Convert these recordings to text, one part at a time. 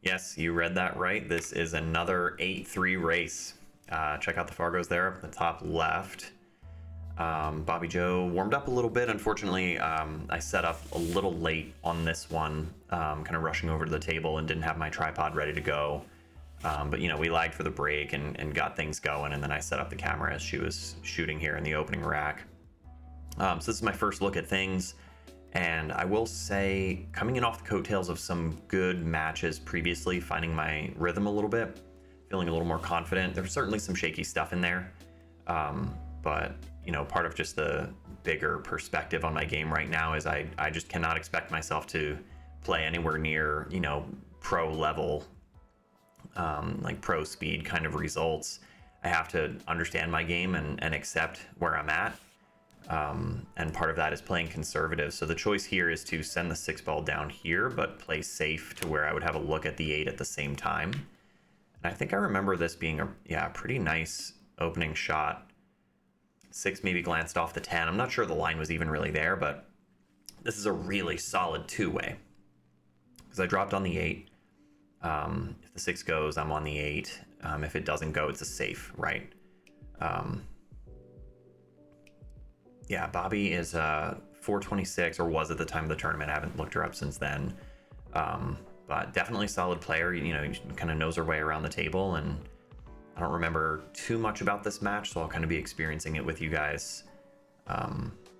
Yes, you read that right. This is another 8-3 race. Check out the Fargos there up in the top left. Bobby Joe warmed up a little bit. Unfortunately, I set up a little late on this one, kind of rushing over to the table and didn't have my tripod ready to go. But, we lagged for the break and got things going, and then I set up the camera as she was shooting here in the opening rack. So this is my first look at things. And I will say, coming in off the coattails of some good matches previously, finding my rhythm a little bit, feeling a little more confident. There's certainly some shaky stuff in there, but part of just the bigger perspective on my game right now is I just cannot expect myself to play anywhere near pro level, like pro speed kind of results. I have to understand my game and accept where I'm at. And part of that is playing conservative. So the choice here is to send the 6 ball down here, but play safe to where I would have a look at the 8 at the same time. And I think I remember this being a pretty nice opening shot. 6 maybe glanced off the 10. I'm not sure the line was even really there, but this is a really solid two-way. Because I dropped on the 8. If the 6 goes, I'm on the 8. If it doesn't go, it's a safe, right? Yeah, Bobby is 426, or was at the time of the tournament. I haven't looked her up since then. But definitely solid player. She kind of knows her way around the table, and I don't remember too much about this match, so I'll kind of be experiencing it with you guys.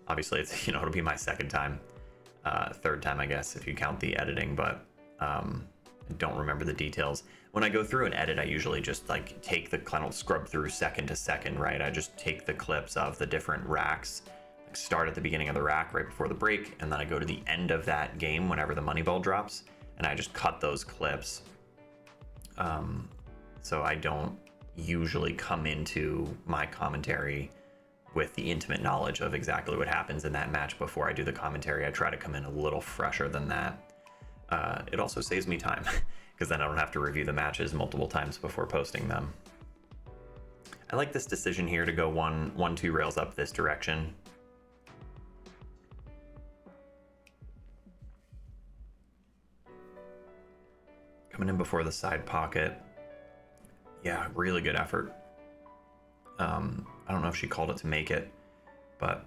Obviously, it's it'll be my second time, third time, I guess, if you count the editing, but I don't remember the details. When I go through and edit, I usually just take the kind of scrub through second to second, right? I just take the clips of the different racks, start at the beginning of the rack right before the break, and then I go to the end of that game whenever the money ball drops, and I just cut those clips. So I don't usually come into my commentary with the intimate knowledge of exactly what happens in that match before I do the commentary. I try to come in a little fresher than that. It also saves me time because then I don't have to review the matches multiple times before posting them. I like this decision here to go 1-2 rails up this direction. Coming in before the side pocket. Yeah, really good effort. I don't know if she called it to make it, but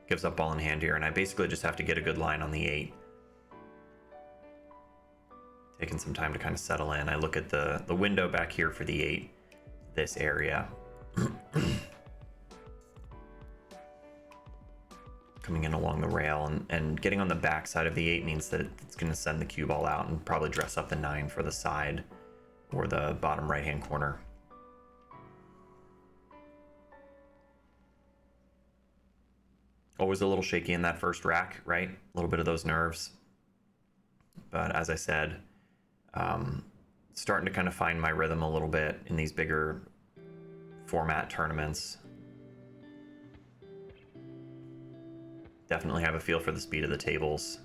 gives up ball in hand here, and I basically just have to get a good line on the 8. Taking some time to kind of settle in. I look at the window back here for the 8, this area. Coming in along the rail and getting on the back side of the 8 means that it's going to send the cue ball out and probably dress up the 9 for the side or the bottom right hand corner. Always a little shaky in that first rack, right? A little bit of those nerves. But as I said, starting to kind of find my rhythm a little bit in these bigger format tournaments. Definitely have a feel for the speed of the tables.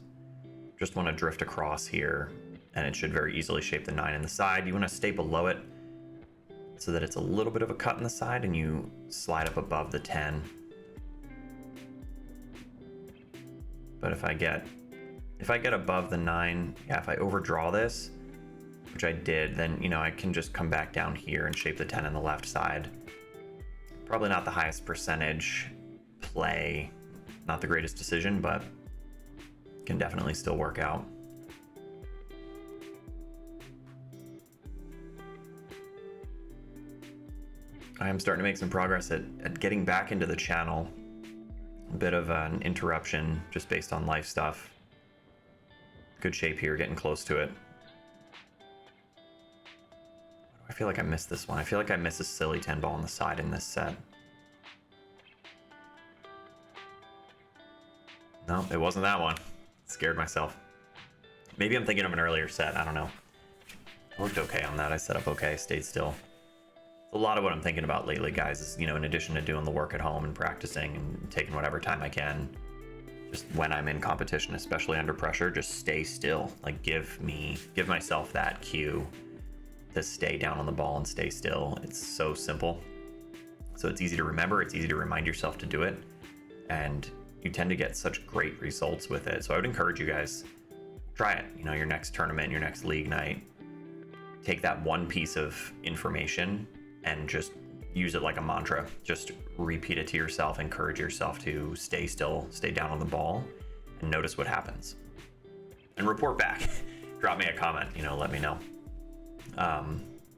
Just want to drift across here, and it should very easily shape the 9 in the side. You want to stay below it so that it's a little bit of a cut in the side, and you slide up above the 10. But if I get above the 9, yeah, if I overdraw this, which I did, then I can just come back down here and shape the 10 on the left side. Probably not the highest percentage play, not the greatest decision, but can definitely still work out. I am starting to make some progress at getting back into the channel. A bit of an interruption just based on life stuff. Good shape here, getting close to it. I feel like I missed this one. I feel like I missed a silly 10 ball on the side in this set. No, it wasn't that one. Scared myself. Maybe I'm thinking of an earlier set. I don't know. It worked okay on that. I set up okay, stayed still. A lot of what I'm thinking about lately, guys, is, in addition to doing the work at home and practicing and taking whatever time I can, just when I'm in competition, especially under pressure, just stay still. Like give myself that cue to stay down on the ball and stay still. It's so simple. So it's easy to remember. It's easy to remind yourself to do it. And you tend to get such great results with it. So I would encourage you guys, try it. You know, your next tournament, your next league night, take that one piece of information and just use it like a mantra. Just repeat it to yourself, encourage yourself to stay still, stay down on the ball, and notice what happens. And report back. Drop me a comment, you know, let me know.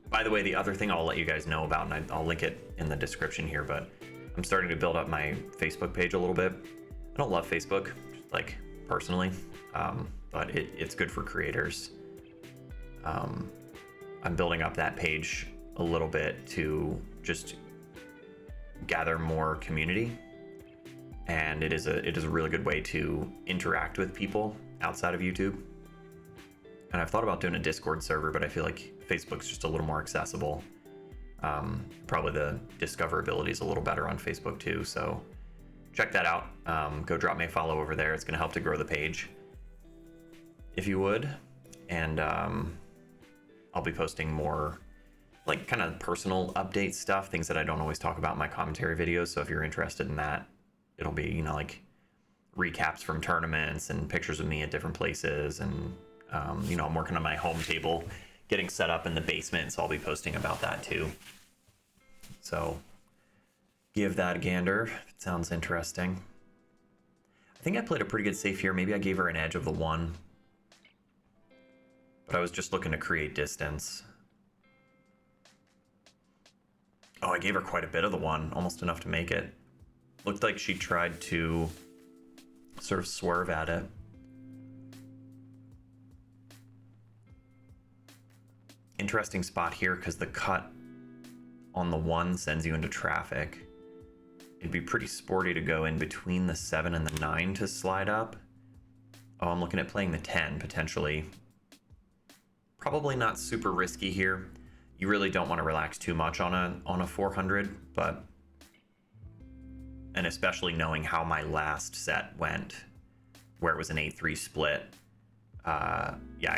By the way, the other thing I'll let you guys know about, and I'll link it in the description here, but I'm starting to build up my Facebook page a little bit. I don't love Facebook, like personally, but it's good for creators. I'm building up that page a little bit to just gather more community, and it is a really good way to interact with people outside of YouTube. And I've thought about doing a Discord server, but I feel like Facebook's just a little more accessible. Probably the discoverability is a little better on Facebook too, so check that out. Go drop me a follow over there. It's going to help to grow the page, if you would. And I'll be posting more like kind of personal update stuff, things that I don't always talk about in my commentary videos. So if you're interested in that, it'll be, you know, like recaps from tournaments and pictures of me at different places. And, you know, I'm working on my home table, getting set up in the basement. So I'll be posting about that too. So give that a gander. It sounds interesting. I think I played a pretty good safe here. Maybe I gave her an edge of the 1. But I was just looking to create distance. Oh, I gave her quite a bit of the 1, almost enough to make it. Looked like she tried to sort of swerve at it. Interesting spot here because the cut on the 1 sends you into traffic. It'd be pretty sporty to go in between the 7 and the 9 to slide up. Oh, I'm looking at playing the 10 potentially. Probably not super risky here. You really don't want to relax too much on a 400, but, and especially knowing how my last set went, where it was an 8-3 split. Yeah,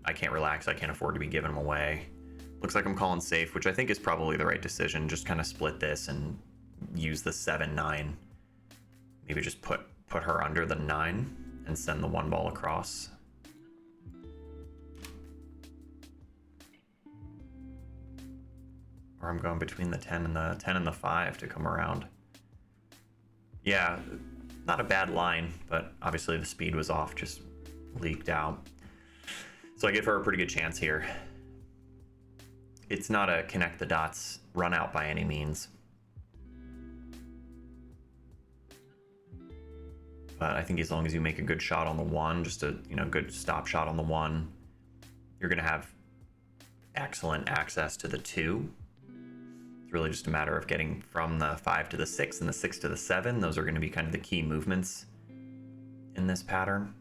I can't relax. I can't afford to be giving them away. Looks like I'm calling safe, which I think is probably the right decision. Just kind of split this and use the 7-9. Maybe just put her under the 9 and send the 1 ball across. Or I'm going between the 10 and the 5 to come around. Yeah, not a bad line, but obviously the speed was off, just leaked out. So I give her a pretty good chance here. It's not a connect the dots run out by any means. But I think as long as you make a good shot on the 1, just a good stop shot on the 1, you're gonna have excellent access to the 2. It's really just a matter of getting from the 5 to the 6 and the 6 to the 7. Those are going to be kind of the key movements in this pattern.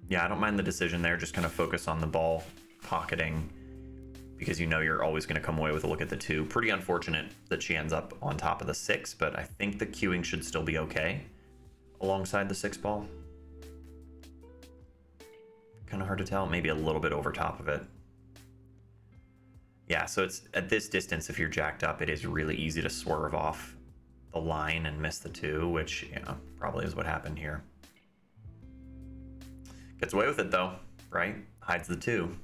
Yeah, I don't mind the decision there. Just kind of focus on the ball pocketing, because you know you're always going to come away with a look at the 2. Pretty unfortunate that she ends up on top of the 6, but I think the queuing should still be okay alongside the 6 ball. Kind of hard to tell, maybe a little bit over top of it. Yeah, so it's at this distance, if you're jacked up, it is really easy to swerve off the line and miss the 2, which, you know, probably is what happened here. Gets away with it though, right? Hides the 2.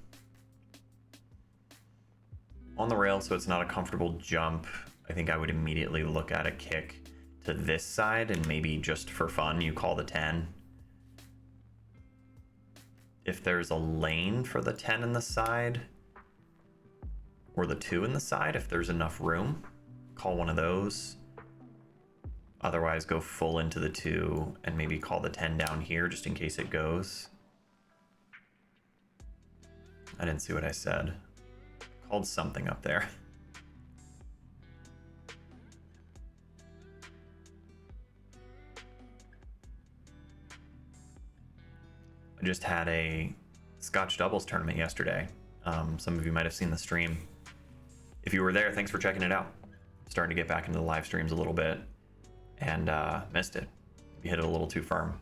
On the rail, so it's not a comfortable jump. I think I would immediately look at a kick to this side, and maybe just for fun, you call the 10. If there's a lane for the 10 in the side, or the 2 in the side, if there's enough room, call one of those. Otherwise, go full into the 2 and maybe call the 10 down here just in case it goes. I didn't see what I said. Called something up there. I just had a Scotch doubles tournament yesterday. Some of you might have seen the stream. If you were there, thanks for checking it out. Starting to get back into the live streams a little bit, and missed it. You hit it a little too firm.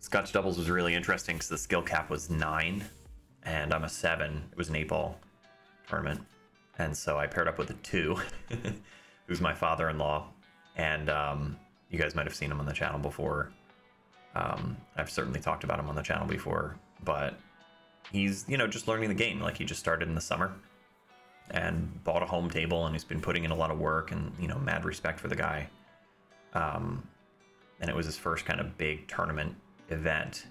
Scotch doubles was really interesting because the skill cap was 9, and I'm a 7. It was an 8-ball tournament. And so I paired up with a 2, who's my father-in-law. And you guys might have seen him on the channel before. I've certainly talked about him on the channel before, but he's, just learning the game. Like, he just started in the summer and bought a home table, and he's been putting in a lot of work, and, mad respect for the guy. And it was his first kind of big tournament event.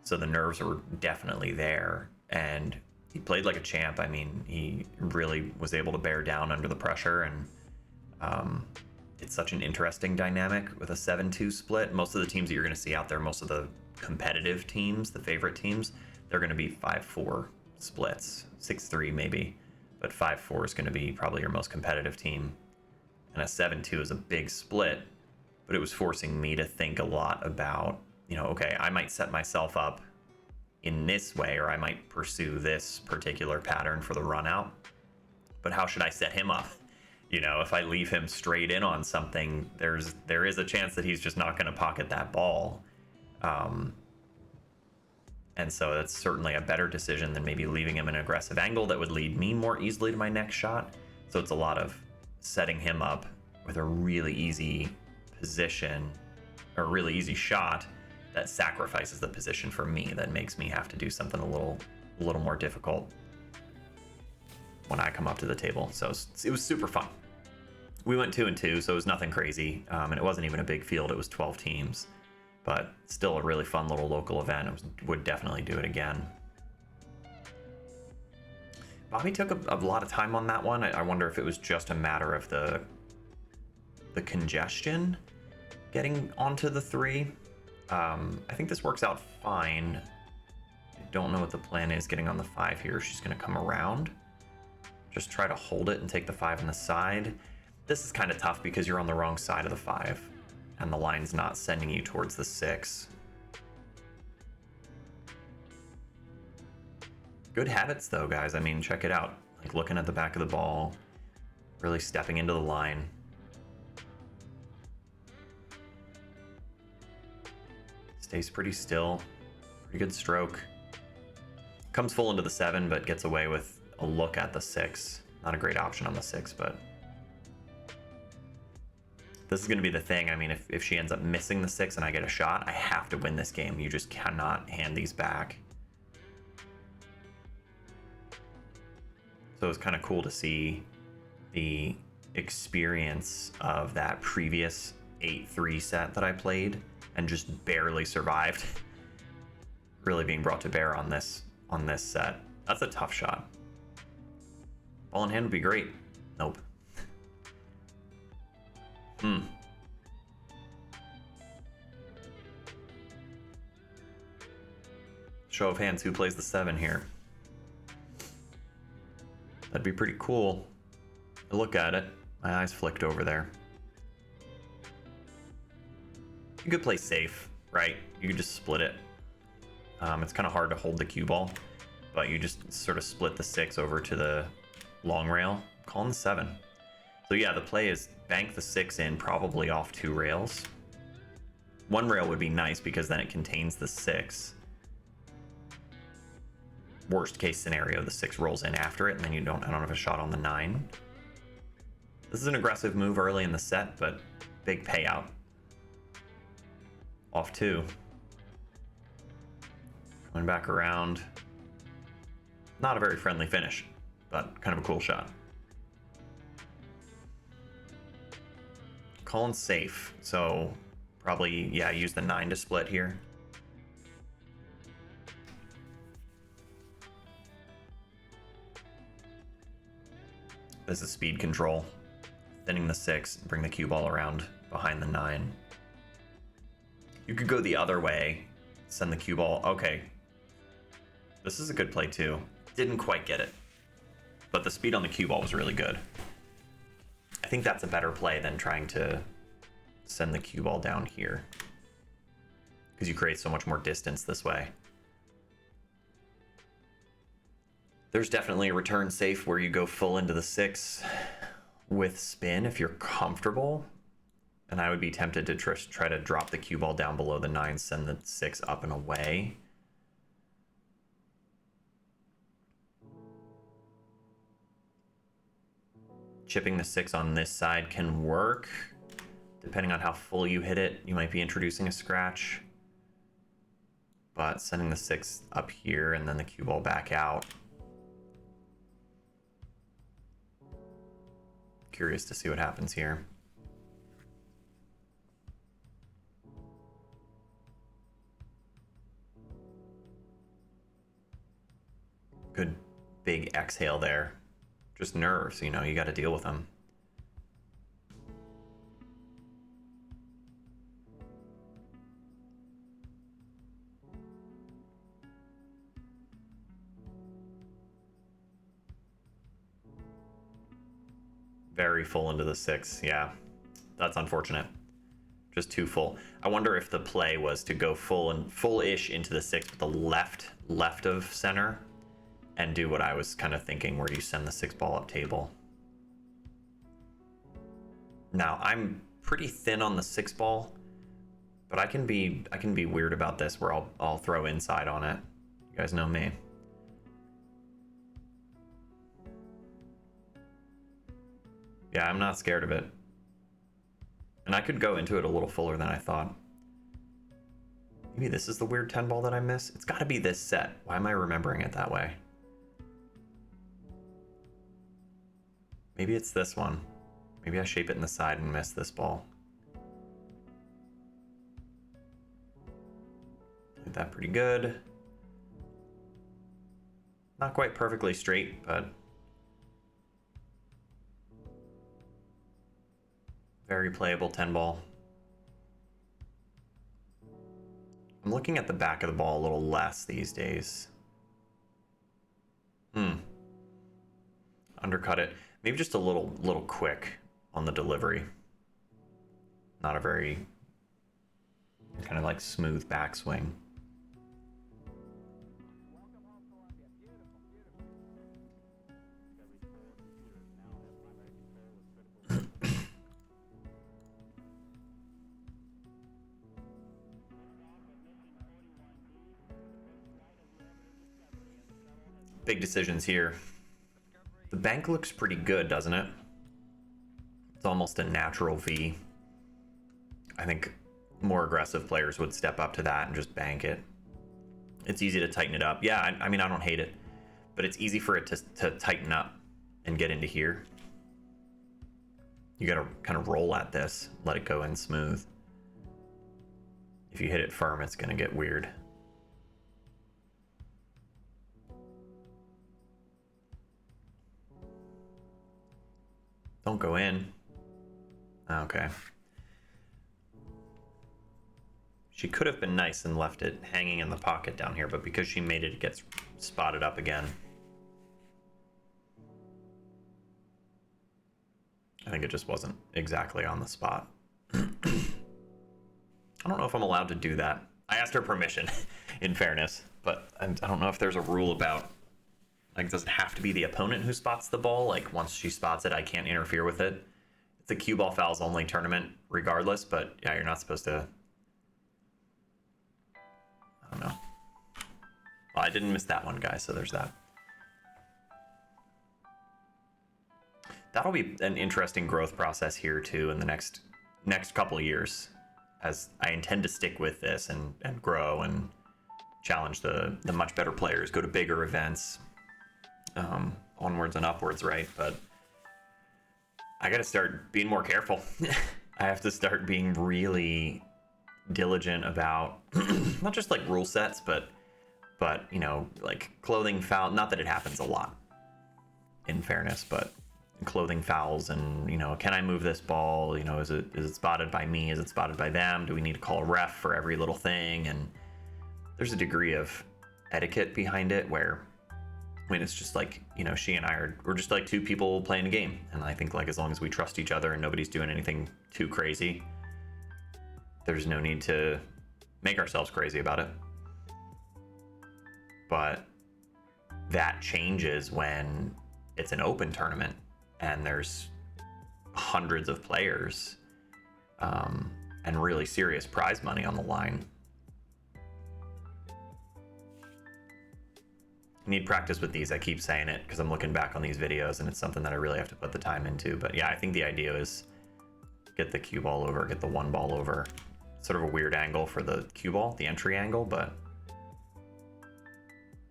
So the nerves were definitely there, and he played like a champ. I mean, he really was able to bear down under the pressure, and it's such an interesting dynamic with a 7-2 split. Most of the teams that you're going to see out there, most of the competitive teams, the favorite teams, they're going to be 5-4 splits, 6-3 maybe, but 5-4 is going to be probably your most competitive team. And a 7-2 is a big split, but it was forcing me to think a lot about, okay, I might set myself up in this way, or I might pursue this particular pattern for the run out, but how should I set him up? If I leave him straight in on something, there is a chance that he's just not going to pocket that ball. And so that's certainly a better decision than maybe leaving him an aggressive angle that would lead me more easily to my next shot. So it's a lot of setting him up with a really easy position, or a really easy shot that sacrifices the position for me, that makes me have to do something a little more difficult when I come up to the table. So it was super fun. We went 2-2, so it was nothing crazy, and it wasn't even a big field. It was 12 teams, but still a really fun little local event. Would definitely do it again. Bobby took a lot of time on that one. I wonder if it was just a matter of the congestion getting onto the 3. I think this works out fine. I don't know what the plan is getting on the 5 here. She's going to come around. Just try to hold it and take the 5 on the side. This is kind of tough because you're on the wrong side of the 5 and the line's not sending you towards the 6. Good habits though, guys. I mean, check it out. Like, looking at the back of the ball, really stepping into the line. Stays pretty still, pretty good stroke. Comes full into the 7, but gets away with a look at the 6. Not a great option on the 6, but this is going to be the thing. I mean, if she ends up missing the 6 and I get a shot, I have to win this game. You just cannot hand these back. So it was kind of cool to see the experience of that previous 8-3 set that I played and just barely survived, really being brought to bear on this set. That's a tough shot. Ball in hand would be great. Nope. Show of hands, who plays the 7 here? That'd be pretty cool. I look at it, my eyes flicked over there. You could play safe, right? You could just split it. It's kind of hard to hold the cue ball, but you just sort of split the 6 over to the long rail, calling the 7. So yeah, the play is bank the 6 in, probably off 2 rails. 1 rail would be nice because then it contains the 6. Worst case scenario, the 6 rolls in after it, and then I don't have a shot on the 9. This is an aggressive move early in the set, but big payout. Off 2. Coming back around. Not a very friendly finish, but kind of a cool shot. Calling safe, so probably, yeah, use the 9 to split here. This is speed control. Thinning the 6, bring the cue ball around behind the 9. You could go the other way, send the cue ball. Okay. This is a good play too. Didn't quite get it, but the speed on the cue ball was really good. I think that's a better play than trying to send the cue ball down here, because you create so much more distance this way. There's definitely a return safe where you go full into the 6 with spin if you're comfortable. And I would be tempted to try to drop the cue ball down below the 9, send the 6 up and away. chipping the 6 on this side can work. Depending on how full you hit it, you might be introducing a scratch. But sending the 6 up here and then the cue ball back out. Curious to see what happens here. Good big exhale there. Just nerves, you know, you got to deal with them. Very full into the 6, yeah. That's unfortunate. Just too full. I wonder if the play was to go full-ish into the 6 with the left of center and do what I was kind of thinking, where you send the 6 ball up table. Now, I'm pretty thin on the 6 ball, but I can be weird about this, where I'll throw inside on it. You guys know me. Yeah, I'm not scared of it. And I could go into it a little fuller than I thought. Maybe this is the weird 10 ball that I miss. It's got to be this set. Why am I remembering it that way? Maybe it's this one. Maybe I shape it in the side and miss this ball. Did that pretty good. Not quite perfectly straight, but very playable 10 ball. I'm looking at the back of the ball a little less these days. Undercut it. Maybe just a little quick on the delivery. Not a very kind of like smooth backswing. Big decisions here. The bank looks pretty good, doesn't it? It's almost a natural V. I think more aggressive players would step up to that and just bank it. It's easy to tighten it up. Yeah, I mean, I don't hate it, but it's easy for it to tighten up and get into here. You gotta kind of roll at this, let it go in smooth. If you hit it firm, it's gonna get weird. Don't go in. Okay. She could have been nice and left it hanging in the pocket down here, but because she made it, it gets spotted up again. I think it just wasn't exactly on the spot. I don't know if I'm allowed to do that. I asked her permission, in fairness, but I don't know if there's a rule about, like, does it have to be the opponent who spots the ball? Like, once she spots it, I can't interfere with it. It's a cue ball fouls only tournament regardless, but yeah, you're not supposed to. I don't know. Well, I didn't miss that one, guys, so there's that. That'll be an interesting growth process here too in the next couple of years, as I intend to stick with this and grow and challenge the much better players, go to bigger events, onwards and upwards, right? But I got to start being more careful. I have to start being really diligent about not just like rule sets, but you know, like clothing foul. Not that it happens a lot, in fairness, but clothing fouls and, you know, can I move this ball? You know, is it spotted by me? Is it spotted by them? Do we need to call a ref for every little thing? And there's a degree of etiquette behind it where, I mean, it's just like, you know, she and we're just like two people playing a game. And I think, like, as long as we trust each other and nobody's doing anything too crazy, there's no need to make ourselves crazy about it. But that changes when it's an open tournament and there's hundreds of players, and really serious prize money on the line. Need practice with these. I keep saying it because I'm looking back on these videos and it's something that I really have to put the time into. But yeah, I think the idea is get the cue ball over, get the one ball over. Sort of a weird angle for the cue ball, the entry angle, but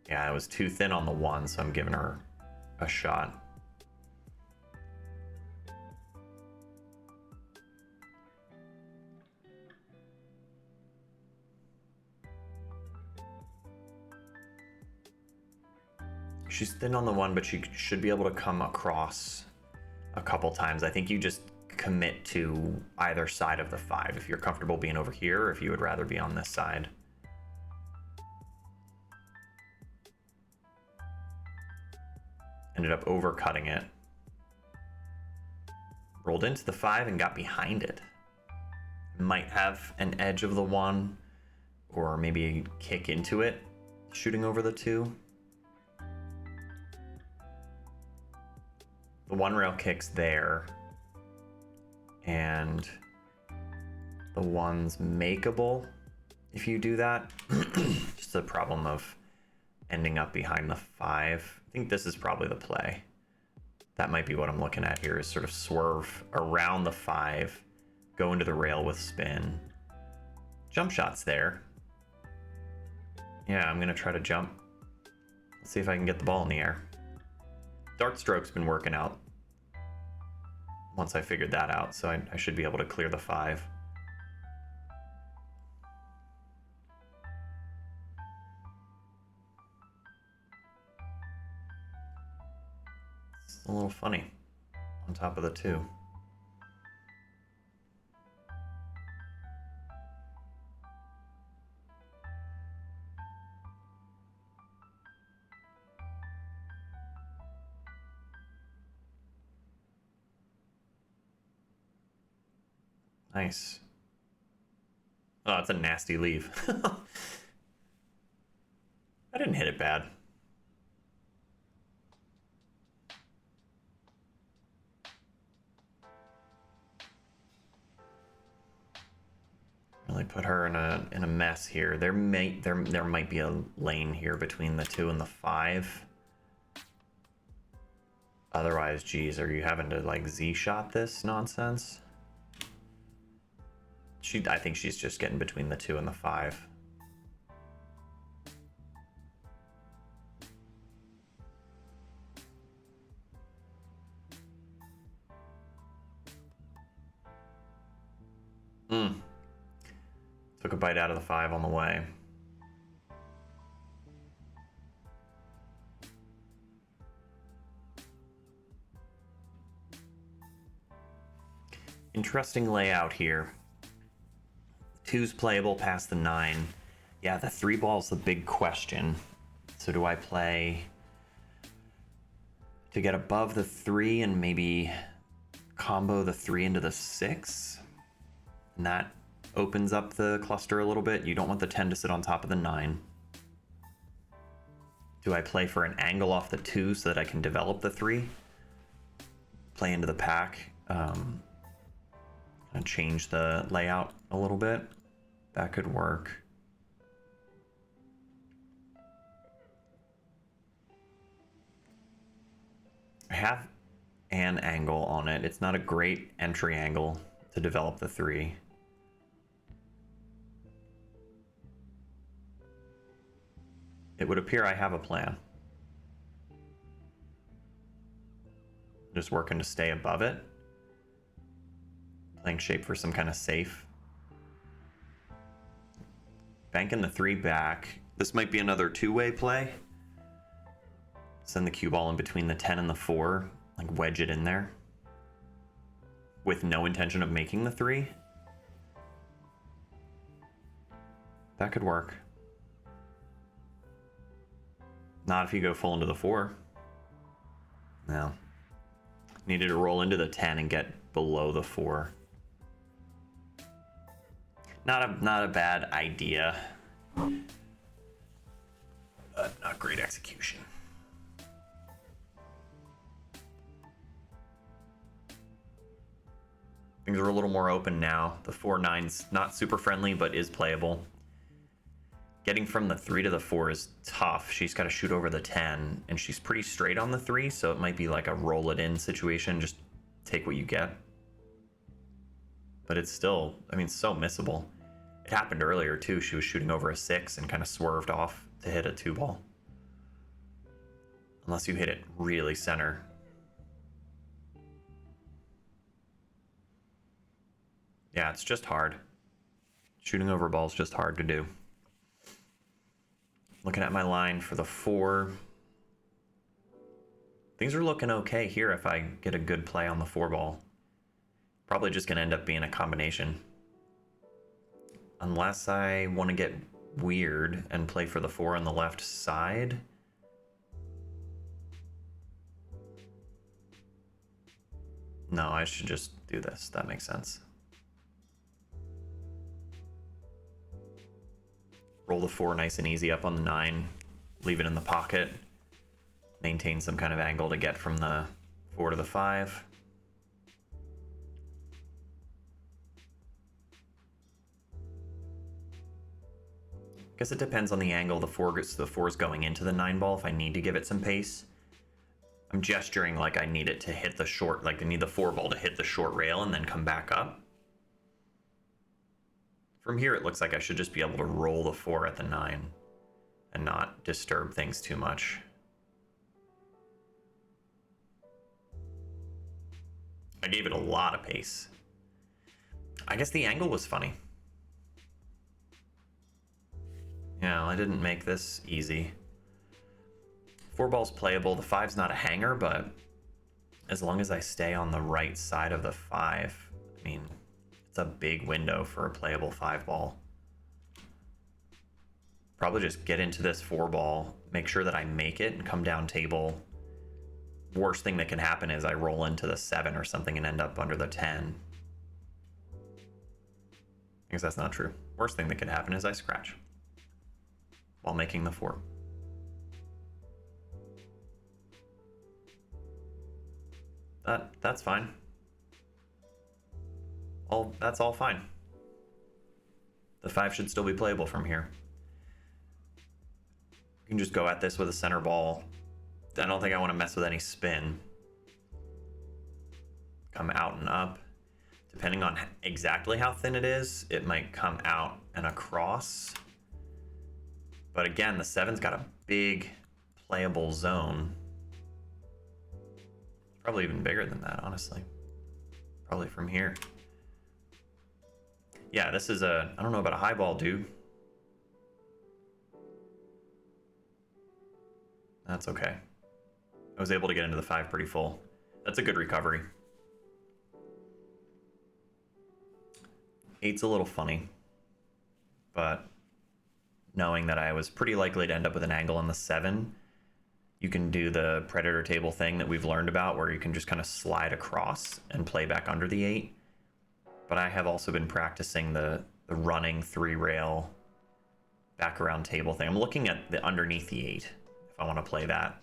yeah, it was too thin on the one, so I'm giving her a shot. She's thin on the one, but she should be able to come across a couple times. I think you just commit to either side of the 5 if you're comfortable being over here or if you would rather be on this side. Ended up overcutting it. Rolled into the 5 and got behind it. Might have an edge of the 1 or maybe kick into it, shooting over the 2. The 1 rail kicks there, and the 1's makeable if you do that. Just the problem of ending up behind the 5. I think this is probably the play. That might be what I'm looking at here, is sort of swerve around the 5, go into the rail with spin. Jump shot's there. Yeah, I'm gonna try to jump. Let's see if I can get the ball in the air. Dart stroke's been working out once I figured that out, so I should be able to clear the 5. It's a little funny on top of the 2. Nice. Oh, it's a nasty leave. I didn't hit it bad. Really put her in a mess here. There might be a lane here between the 2 and the 5. Otherwise, geez, are you having to like Z-shot this nonsense? I think she's just getting between the 2 and the 5. Took a bite out of the 5 on the way. Interesting layout here. 2's playable past the 9. Yeah, the 3 ball's the big question. So do I play to get above the 3 and maybe combo the 3 into the 6? And that opens up the cluster a little bit. You don't want the 10 to sit on top of the 9. Do I play for an angle off the 2 so that I can develop the 3? Play into the pack. And change the layout a little bit. That could work. I have an angle on it. It's not a great entry angle to develop the 3. It would appear I have a plan. Just working to stay above it. Playing shape for some kind of safe. Banking the 3 back. This might be another 2-way play. Send the cue ball in between the 10 and the 4. Like wedge it in there. With no intention of making the 3. That could work. Not if you go full into the 4. No. Needed to roll into the 10 and get below the 4. Not a bad idea. But not great execution. Things are a little more open now. The 4-9's not super friendly, but is playable. getting from the 3 to the 4 is tough. She's got to shoot over the 10, and she's pretty straight on the 3, so it might be like a roll it in situation. Just take what you get. But it's still, I mean, so missable. It happened earlier, too. She was shooting over a 6 and kind of swerved off to hit a 2 ball. Unless you hit it really center. Yeah, it's just hard. Shooting over balls just hard to do. Looking at my line for the 4. Things are looking okay here if I get a good play on the 4 ball. Probably just going to end up being a combination. Unless I want to get weird and play for the 4 on the left side. No, I should just do this. That makes sense. Roll the 4 nice and easy up on the 9. Leave it in the pocket. Maintain some kind of angle to get from the 4 to the 5. Guess it depends on the angle the 4 is going into the 9 ball if I need to give it some pace. I'm gesturing like I need it to hit the short, like I need the 4 ball to hit the short rail and then come back up. From here, it looks like I should just be able to roll the 4 at the 9 and not disturb things too much. I gave it a lot of pace. I guess the angle was funny. Yeah, I didn't make this easy. 4 ball's playable. The 5's not a hanger, but as long as I stay on the right side of the 5, I mean, it's a big window for a playable 5 ball. Probably just get into this 4 ball, make sure that I make it and come down table. Worst thing that can happen is I roll into the 7 or something and end up under the 10. I guess that's not true. Worst thing that could happen is I scratch while making the 4. That's fine. That's all fine. The 5 should still be playable from here. You can just go at this with a center ball. I don't think I want to mess with any spin. Come out and up. Depending on exactly how thin it is, it might come out and across. But again, the 7's got a big playable zone. Probably even bigger than that, honestly. Probably from here. Yeah, this is I don't know about a high ball, dude. That's okay. I was able to get into the 5 pretty full. That's a good recovery. 8's a little funny, but knowing that I was pretty likely to end up with an angle on the 7, you can do the predator table thing that we've learned about where you can just kind of slide across and play back under the 8. But I have also been practicing the running 3 rail back around table thing. I'm looking at the underneath the 8 if I want to play that.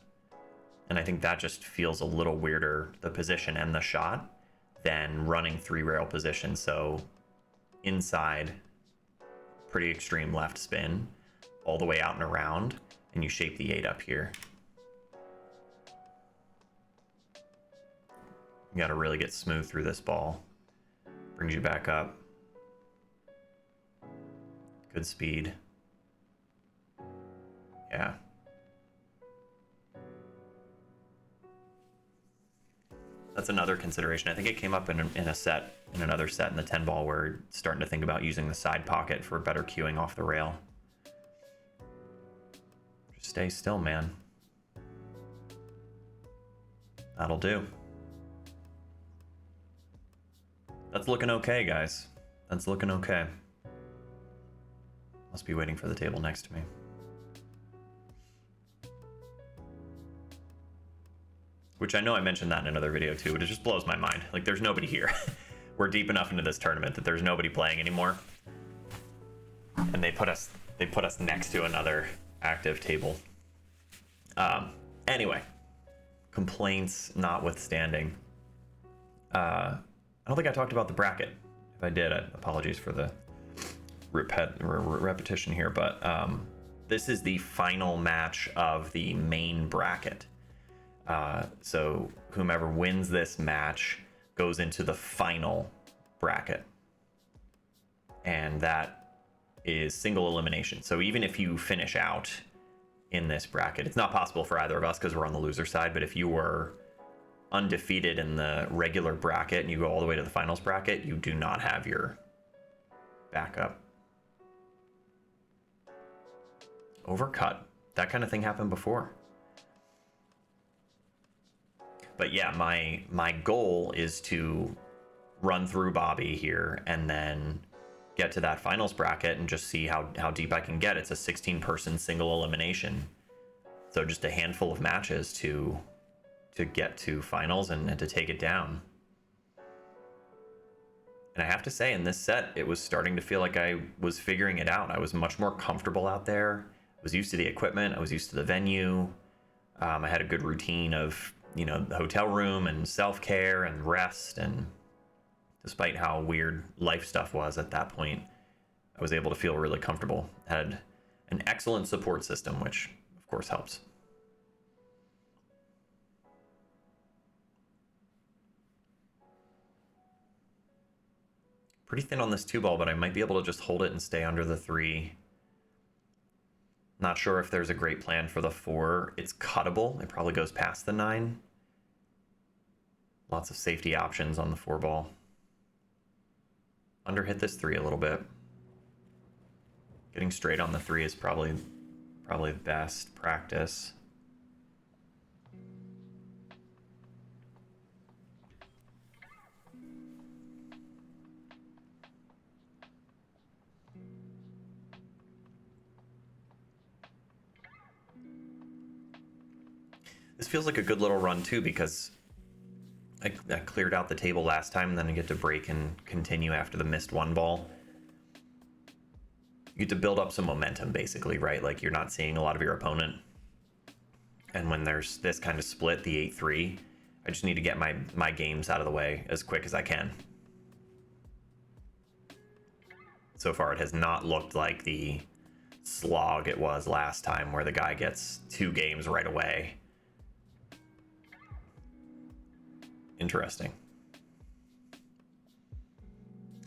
And I think that just feels a little weirder, the position and the shot, than running 3 rail position. So inside, pretty extreme left spin, all the way out and around, and you shape the 8 up here. You gotta really get smooth through this ball. Brings you back up. Good speed. Yeah. That's another consideration. I think it came up in another set in the 10 ball, where we're starting to think about using the side pocket for better cueing off the rail. Just stay still, man. That'll do. That's looking okay, guys. That's looking okay. Must be waiting for the table next to me. Which I know I mentioned that in another video too, but it just blows my mind. Like, there's nobody here. We're deep enough into this tournament that there's nobody playing anymore. And they put us next to another active table. Anyway, complaints notwithstanding. I don't think I talked about the bracket. If I did, apologies for the repetition here, but this is the final match of the main bracket. So whomever wins this match goes into the final bracket, and that is single elimination. So even if you finish out in this bracket, it's not possible for either of us because we're on the loser side, but if you were undefeated in the regular bracket and you go all the way to the finals bracket, you do not have your backup. Overcut. That kind of thing happened before. But yeah, my goal is to run through Bobby here and then get to that finals bracket and just see how deep I can get. It's a 16-person single elimination. So just a handful of matches to get to finals and to take it down. And I have to say, in this set, it was starting to feel like I was figuring it out. I was much more comfortable out there. I was used to the equipment. I was used to the venue. I had a good routine of, you know, the hotel room and self-care and rest. And despite how weird life stuff was at that point, I was able to feel really comfortable. Had an excellent support system, which of course helps. Pretty thin on this 2-ball, but I might be able to just hold it and stay under the 3. Not sure if there's a great plan for the 4. It's cuttable. It probably goes past the 9. Lots of safety options on the 4-ball. Underhit this 3 a little bit. Getting straight on the 3 is probably the best practice. This feels like a good little run too, because I cleared out the table last time, and then I get to break and continue after the missed 1 ball. You get to build up some momentum, basically, right? Like, you're not seeing a lot of your opponent. And when there's this kind of split, the 8-3, I just need to get my games out of the way as quick as I can. So far, it has not looked like the slog it was last time, where the guy gets 2 games right away. Interesting.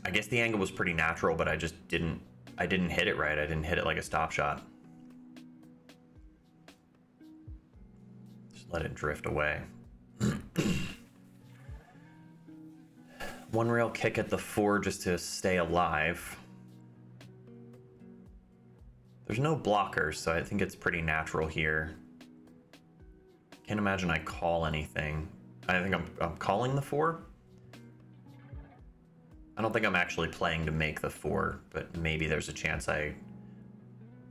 I guess the angle was pretty natural, but I didn't hit it right. I didn't hit it like a stop shot. Just let it drift away. 1 rail kick at the 4 just to stay alive. There's no blockers, so I think it's pretty natural here. Can't imagine I call anything. I think I'm calling the 4. I don't think I'm actually playing to make the 4, but maybe there's a chance I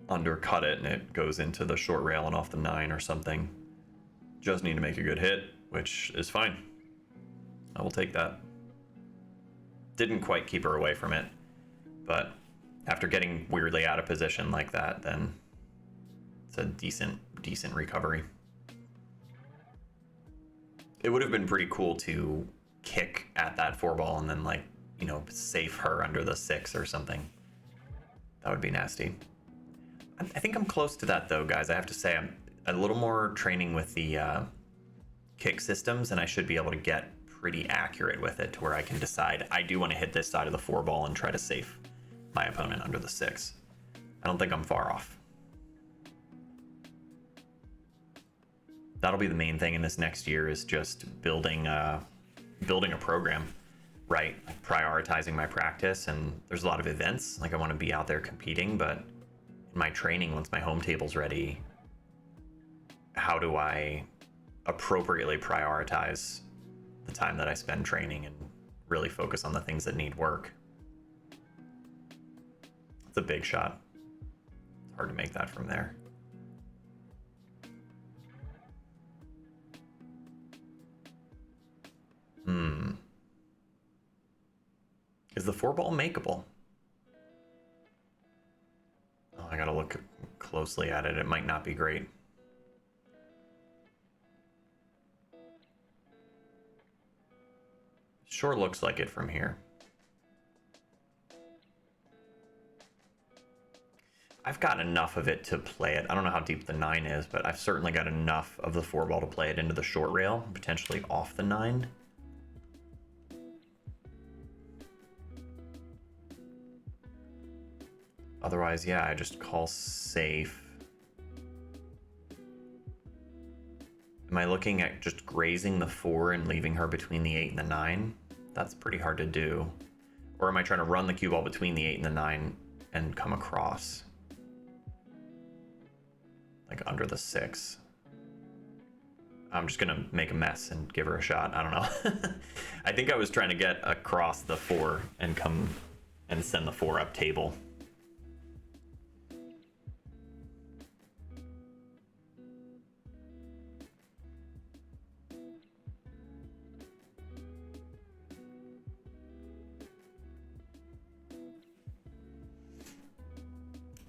undercut it and it goes into the short rail and off the 9 or something. Just need to make a good hit, which is fine. I will take that. Didn't quite keep her away from it, but after getting weirdly out of position like that, then it's a decent recovery. It would have been pretty cool to kick at that 4-ball and then, like, you know, safe her under the 6 or something. That would be nasty. I think I'm close to that, though, guys. I have to say, I'm a little more training with the kick systems, and I should be able to get pretty accurate with it to where I can decide I do want to hit this side of the 4-ball and try to safe my opponent under the 6. I don't think I'm far off. That'll be the main thing in this next year, is just building a program, right? Like, prioritizing my practice. And there's a lot of events, like, I want to be out there competing, but in my training, once my home table's ready, how do I appropriately prioritize the time that I spend training and really focus on the things that need work? It's a big shot. It's hard to make that from there. Is the 4-ball makeable? Oh, I gotta look closely at it. It might not be great. Sure looks like it from here. I've got enough of it to play it. I don't know how deep the 9 is, but I've certainly got enough of the 4 ball to play it into the short rail, potentially off the 9. Otherwise, yeah, I just call safe. Am I looking at just grazing the 4 and leaving her between the 8 and the 9? That's pretty hard to do. Or am I trying to run the cue ball between the 8 and the 9 and come across? Like under the 6. I'm just gonna make a mess and give her a shot. I don't know. I think I was trying to get across the 4 and come and send the 4 up table.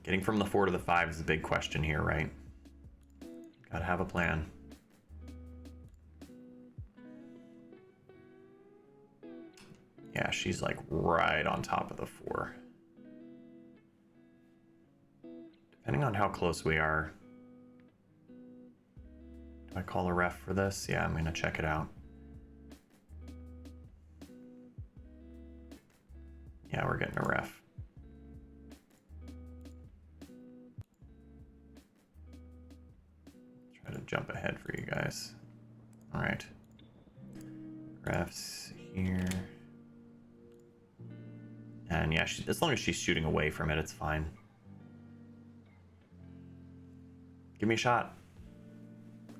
Getting from the 4 to the 5 is the big question here, right? Gotta have a plan. Yeah, she's like right on top of the 4. Depending on how close we are. Do I call a ref for this? Yeah, I'm gonna check it out. Yeah, we're getting a ref. Try to jump ahead for you guys. All right. Refs here. And yeah, as long as she's shooting away from it, it's fine. Give me a shot.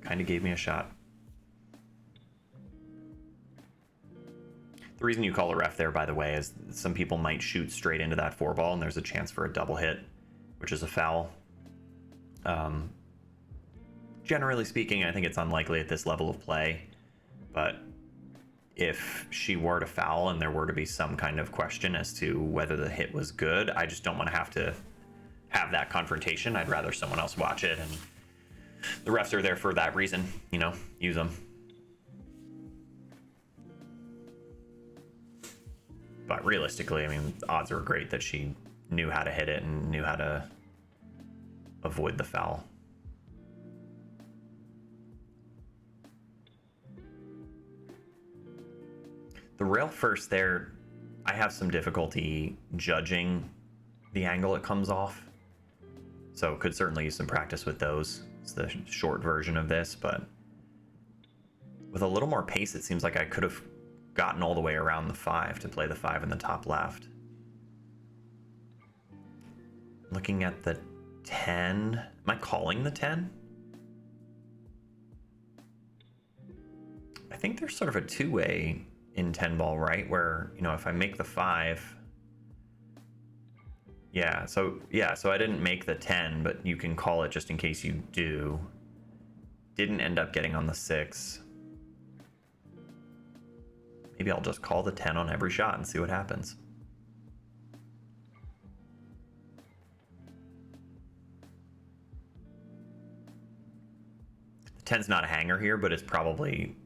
Kind of gave me a shot. The reason you call a ref there, by the way, is some people might shoot straight into that 4 ball and there's a chance for a double hit, which is a foul. Generally speaking, I think it's unlikely at this level of play, but if she were to foul and there were to be some kind of question as to whether the hit was good, I just don't want to have that confrontation. I'd rather someone else watch it, and the refs are there for that reason, you know, use them. But realistically, I mean, the odds are great that she knew how to hit it and knew how to avoid the foul. The rail first there, I have some difficulty judging the angle it comes off. So could certainly use some practice with those. It's the short version of this, but with a little more pace, it seems like I could have gotten all the way around the 5 to play the 5 in the top left. Looking at the 10. Am I calling the 10? I think there's sort of a two-way in 10 ball, right? Where, you know, if I make the 5, so I didn't make the 10, but you can call it just in case you do. Didn't end up getting on the 6. Maybe I'll just call the 10 on every shot and see what happens. The 10's not a hanger here, but it's probably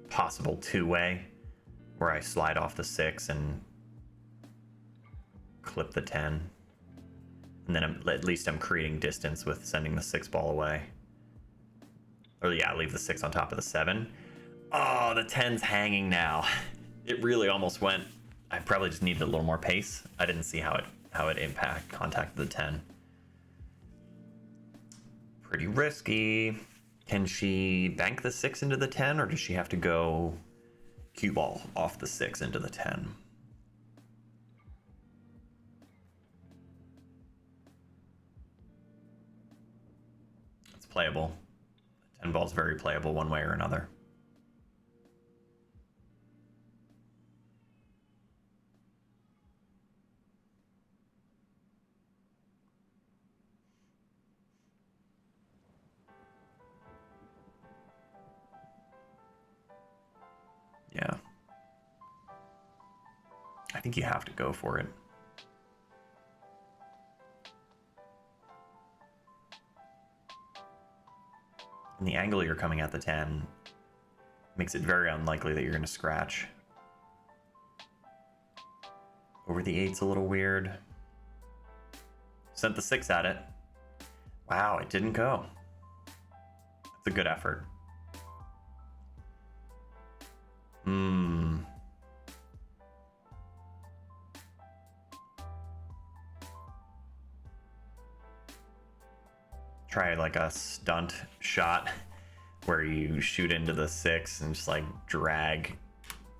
possible two-way where I slide off the 6 and clip the 10, and then at least I'm creating distance with sending the 6 ball away. Or yeah, leave the 6 on top of the 7. Oh, the 10's hanging now. It really almost went. I probably just needed a little more pace. I didn't see how it contacted the 10. Pretty risky. Can she bank the 6 into the 10, or does she have to go cue ball off the 6 into the 10? It's playable. 10 ball's very playable one way or another. Yeah. I think you have to go for it. And the angle you're coming at the 10 makes it very unlikely that you're going to scratch. Over the 8's a little weird. sent the 6 at it. Wow, it didn't go. It's a good effort. Try like a stunt shot where you shoot into the 6 and just like drag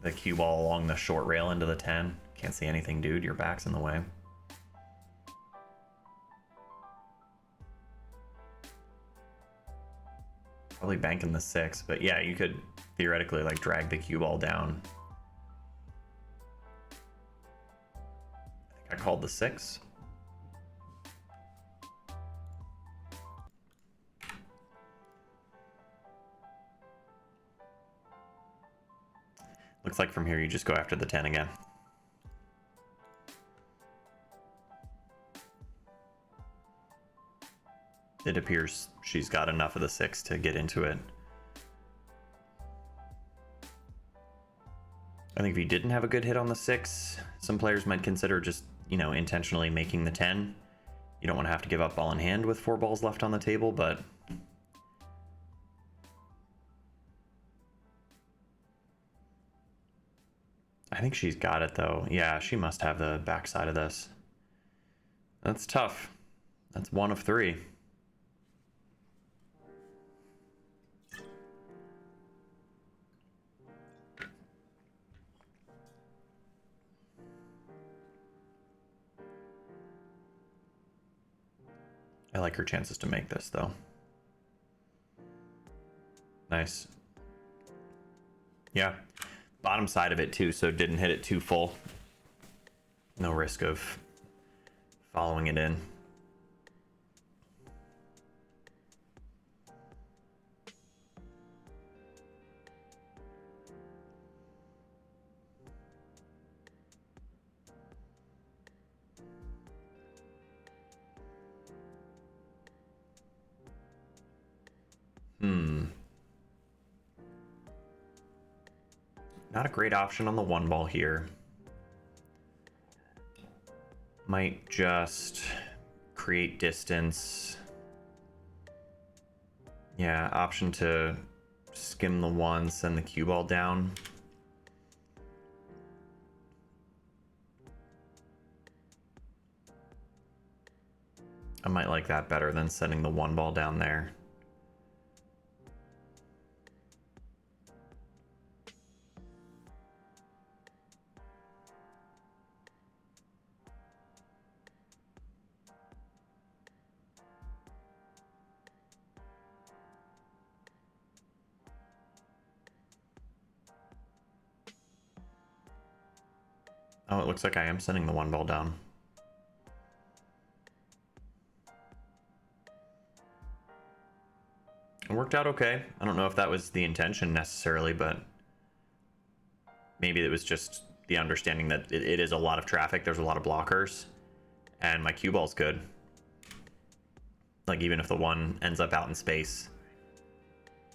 the cue ball along the short rail into the 10. Can't see anything, dude. Your back's in the way. Probably banking the 6, but yeah, you could theoretically like drag the cue ball down. I think I called the 6. Looks like from here you just go after the 10 again. It appears she's got enough of the 6 to get into it. I think if you didn't have a good hit on the 6, some players might consider just, you know, intentionally making the 10. You don't want to have to give up ball in hand with 4 balls left on the table, but I think she's got it though. Yeah, she must have the backside of this. That's tough. That's 1 of 3. I like her chances to make this though. Nice. Yeah. Bottom side of it too, so didn't hit it too full. No risk of following it in. Not a great option on the 1 ball here. Might just create distance. Yeah, option to skim the 1, send the cue ball down. I might like that better than sending the 1 ball down there. Oh, it looks like I am sending the 1 ball down. It worked out okay. I don't know if that was the intention necessarily, but maybe it was just the understanding that it is a lot of traffic. There's a lot of blockers, and my cue ball's good. Like, even if the 1 ends up out in space,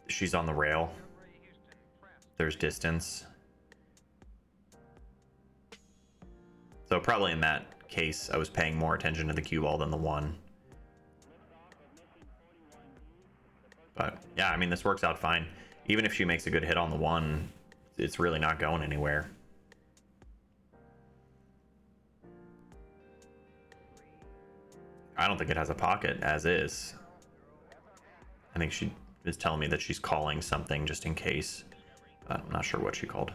she's on the rail. There's distance. So probably in that case, I was paying more attention to the cue ball than the 1. But yeah, I mean, this works out fine. Even if she makes a good hit on the 1, it's really not going anywhere. I don't think it has a pocket as is. I think she is telling me that she's calling something just in case. But I'm not sure what she called.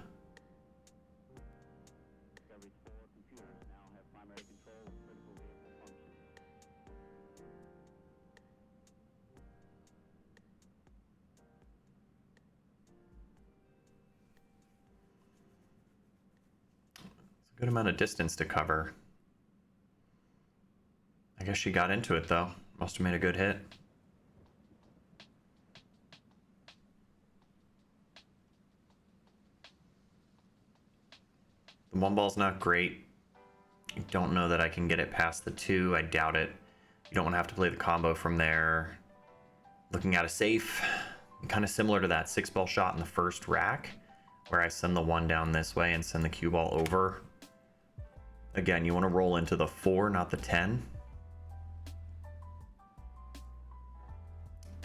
Good amount of distance to cover. I guess she got into it though. Must have made a good hit. The 1 ball's not great. I don't know that I can get it past the 2. I doubt it. You don't want to have to play the combo from there. Looking at a safe. Kind of similar to that 6 ball shot in the first rack, where I send the 1 down this way and send the cue ball over. Again, you want to roll into the 4, not the 10.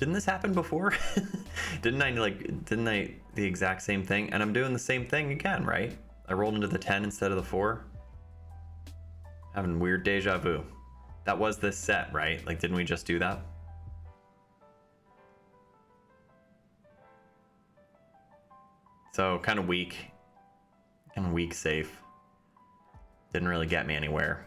Didn't this happen before? Didn't I the exact same thing? And I'm doing the same thing again, right? I rolled into the 10 instead of the 4. Having weird deja vu. That was this set, right? Like, didn't we just do that? So kind of weak safe. Didn't really get me anywhere.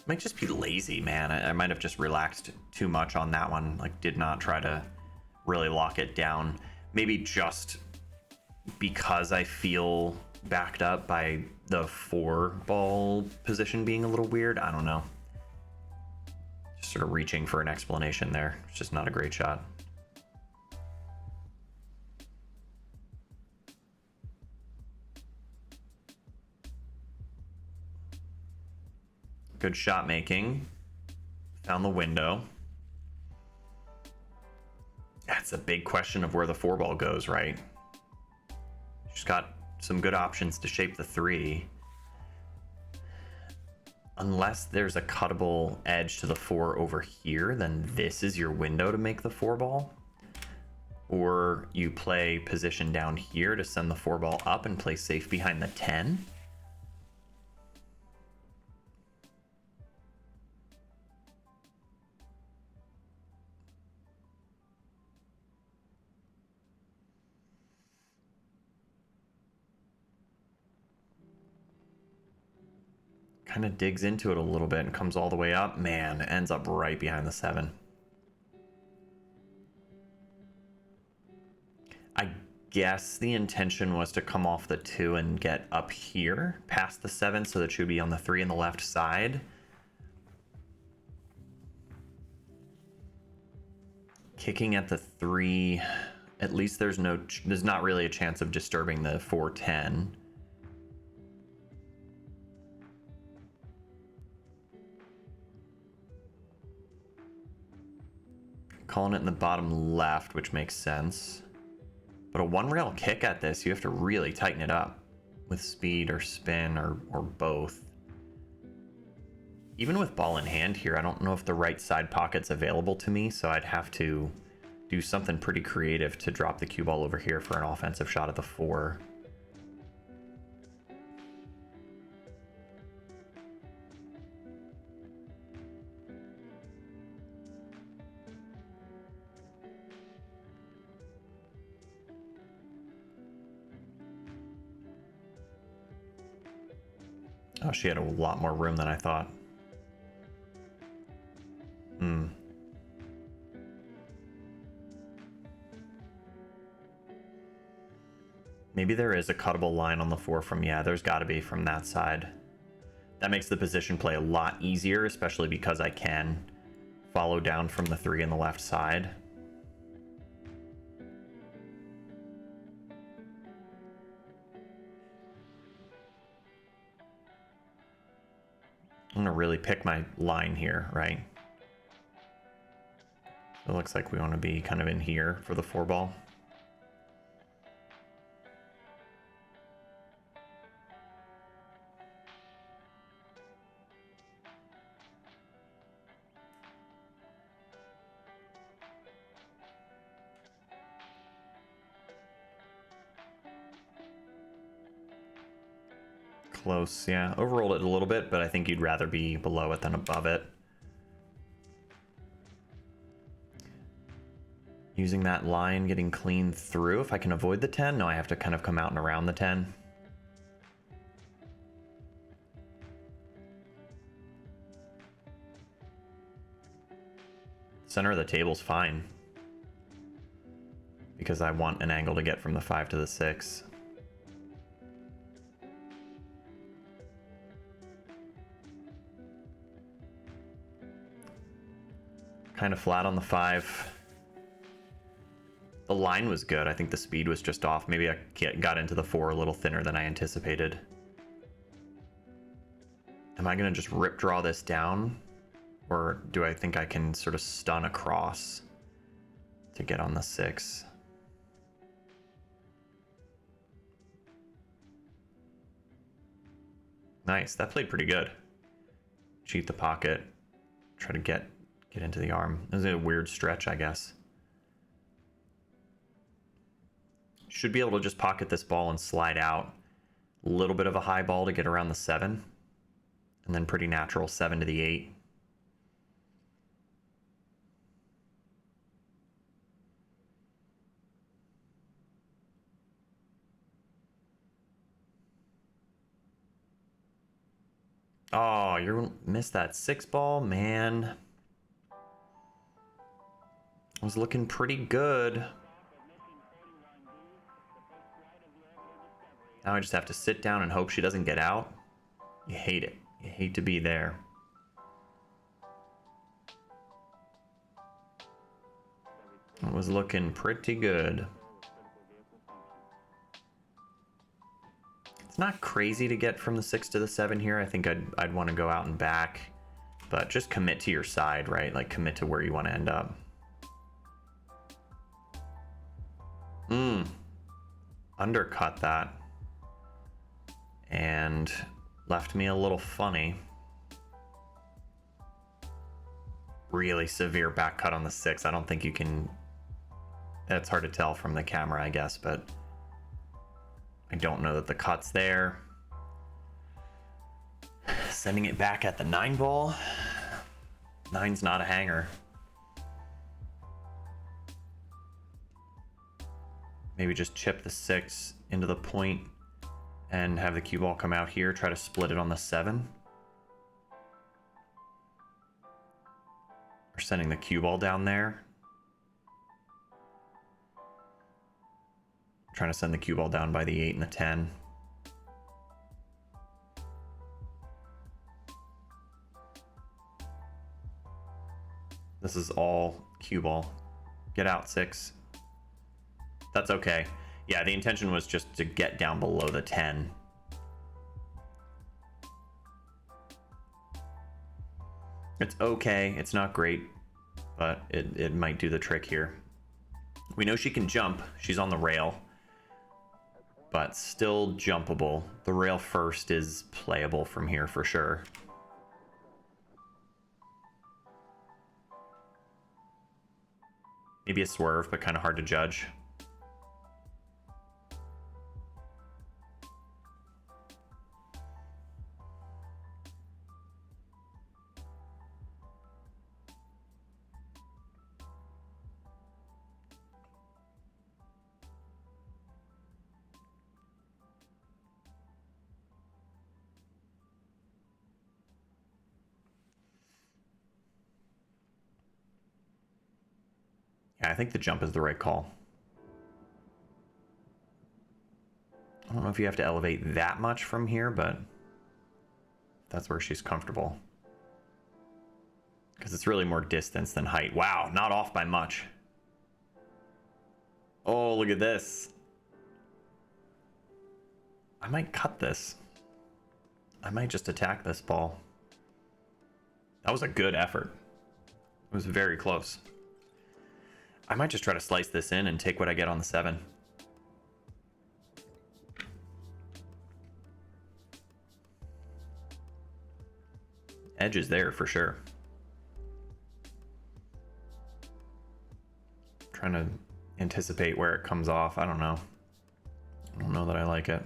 Might just be lazy, man. I might have just relaxed too much on that one. Like, did not try to really lock it down. Maybe just because I feel backed up by the 4 ball position being a little weird. I don't know. Just sort of reaching for an explanation there. It's just not a great shot. Good shot making. Found the window. That's a big question of where the 4 ball goes, right? She's got some good options to shape the 3. Unless there's a cuttable edge to the 4 over here, then this is your window to make the 4 ball. Or you play position down here to send the 4 ball up and play safe behind the 10. Kind of digs into it a little bit and comes all the way up. Man, ends up right behind the 7. I guess the intention was to come off the 2 and get up here past the 7, so that she would be on the 3 on the left side. Kicking at the 3, at least there's not really a chance of disturbing the 4-10. Calling it in the bottom left, which makes sense. But a 1 rail kick at this, you have to really tighten it up with speed or spin or both. Even with ball in hand here, I don't know if the right side pocket's available to me, so I'd have to do something pretty creative to drop the cue ball over here for an offensive shot at the 4. Oh, she had a lot more room than I thought. Maybe there is a cuttable line on the 4 from, yeah, there's got to be from that side. That makes the position play a lot easier, especially because I can follow down from the 3 on the left side. I'm gonna really pick my line here, right? It looks like we want to be kind of in here for the 4 ball. Close, yeah. Overrolled it a little bit, but I think you'd rather be below it than above it. Using that line, getting clean through. If I can avoid the 10, no, I have to kind of come out and around the 10. Center of the table's fine, because I want an angle to get from the 5 to the 6. Kind of flat on the 5. The line was good. I think the speed was just off. Maybe I got into the 4 a little thinner than I anticipated. Am I going to just rip draw this down? Or do I think I can sort of stun across to get on the 6? Nice. That played pretty good. Cheat the pocket. Try to get get into the arm. This is a weird stretch, I guess. Should be able to just pocket this ball and slide out. A little bit of a high ball to get around the 7. And then pretty natural 7 to the 8. Oh, you missed that 6 ball, man. Was looking pretty good. Now I just have to sit down and hope she doesn't get out. You hate it. You hate to be there. It was looking pretty good. It's not crazy to get from the 6 to the 7 here. I think I'd want to go out and back, but just commit to your side, right? Like commit to where you want to end up. Undercut that and left me a little funny. Really severe back cut on the 6. I don't think you can. That's hard to tell from the camera, I guess, but I don't know that the cut's there. Sending it back at the 9 ball. 9's not a hanger. Maybe just chip the 6 into the point and have the cue ball come out here. Try to split it on the 7. Or sending the cue ball down there. Trying to send the cue ball down by the 8 and the 10. This is all cue ball. Get out 6. That's okay. Yeah, the intention was just to get down below the 10. It's okay. It's not great, but it might do the trick here. We know she can jump. She's on the rail, but still jumpable. The rail first is playable from here for sure. Maybe a swerve, but kind of hard to judge. Yeah, I think the jump is the right call. I don't know if you have to elevate that much from here, but that's where she's comfortable. Because it's really more distance than height. Wow, not off by much. Oh, look at this. I might cut this. I might just attack this ball. That was a good effort. It was very close. I might just try to slice this in and take what I get on the 7. Edge is there for sure. Trying to anticipate where it comes off. I don't know. I don't know that I like it.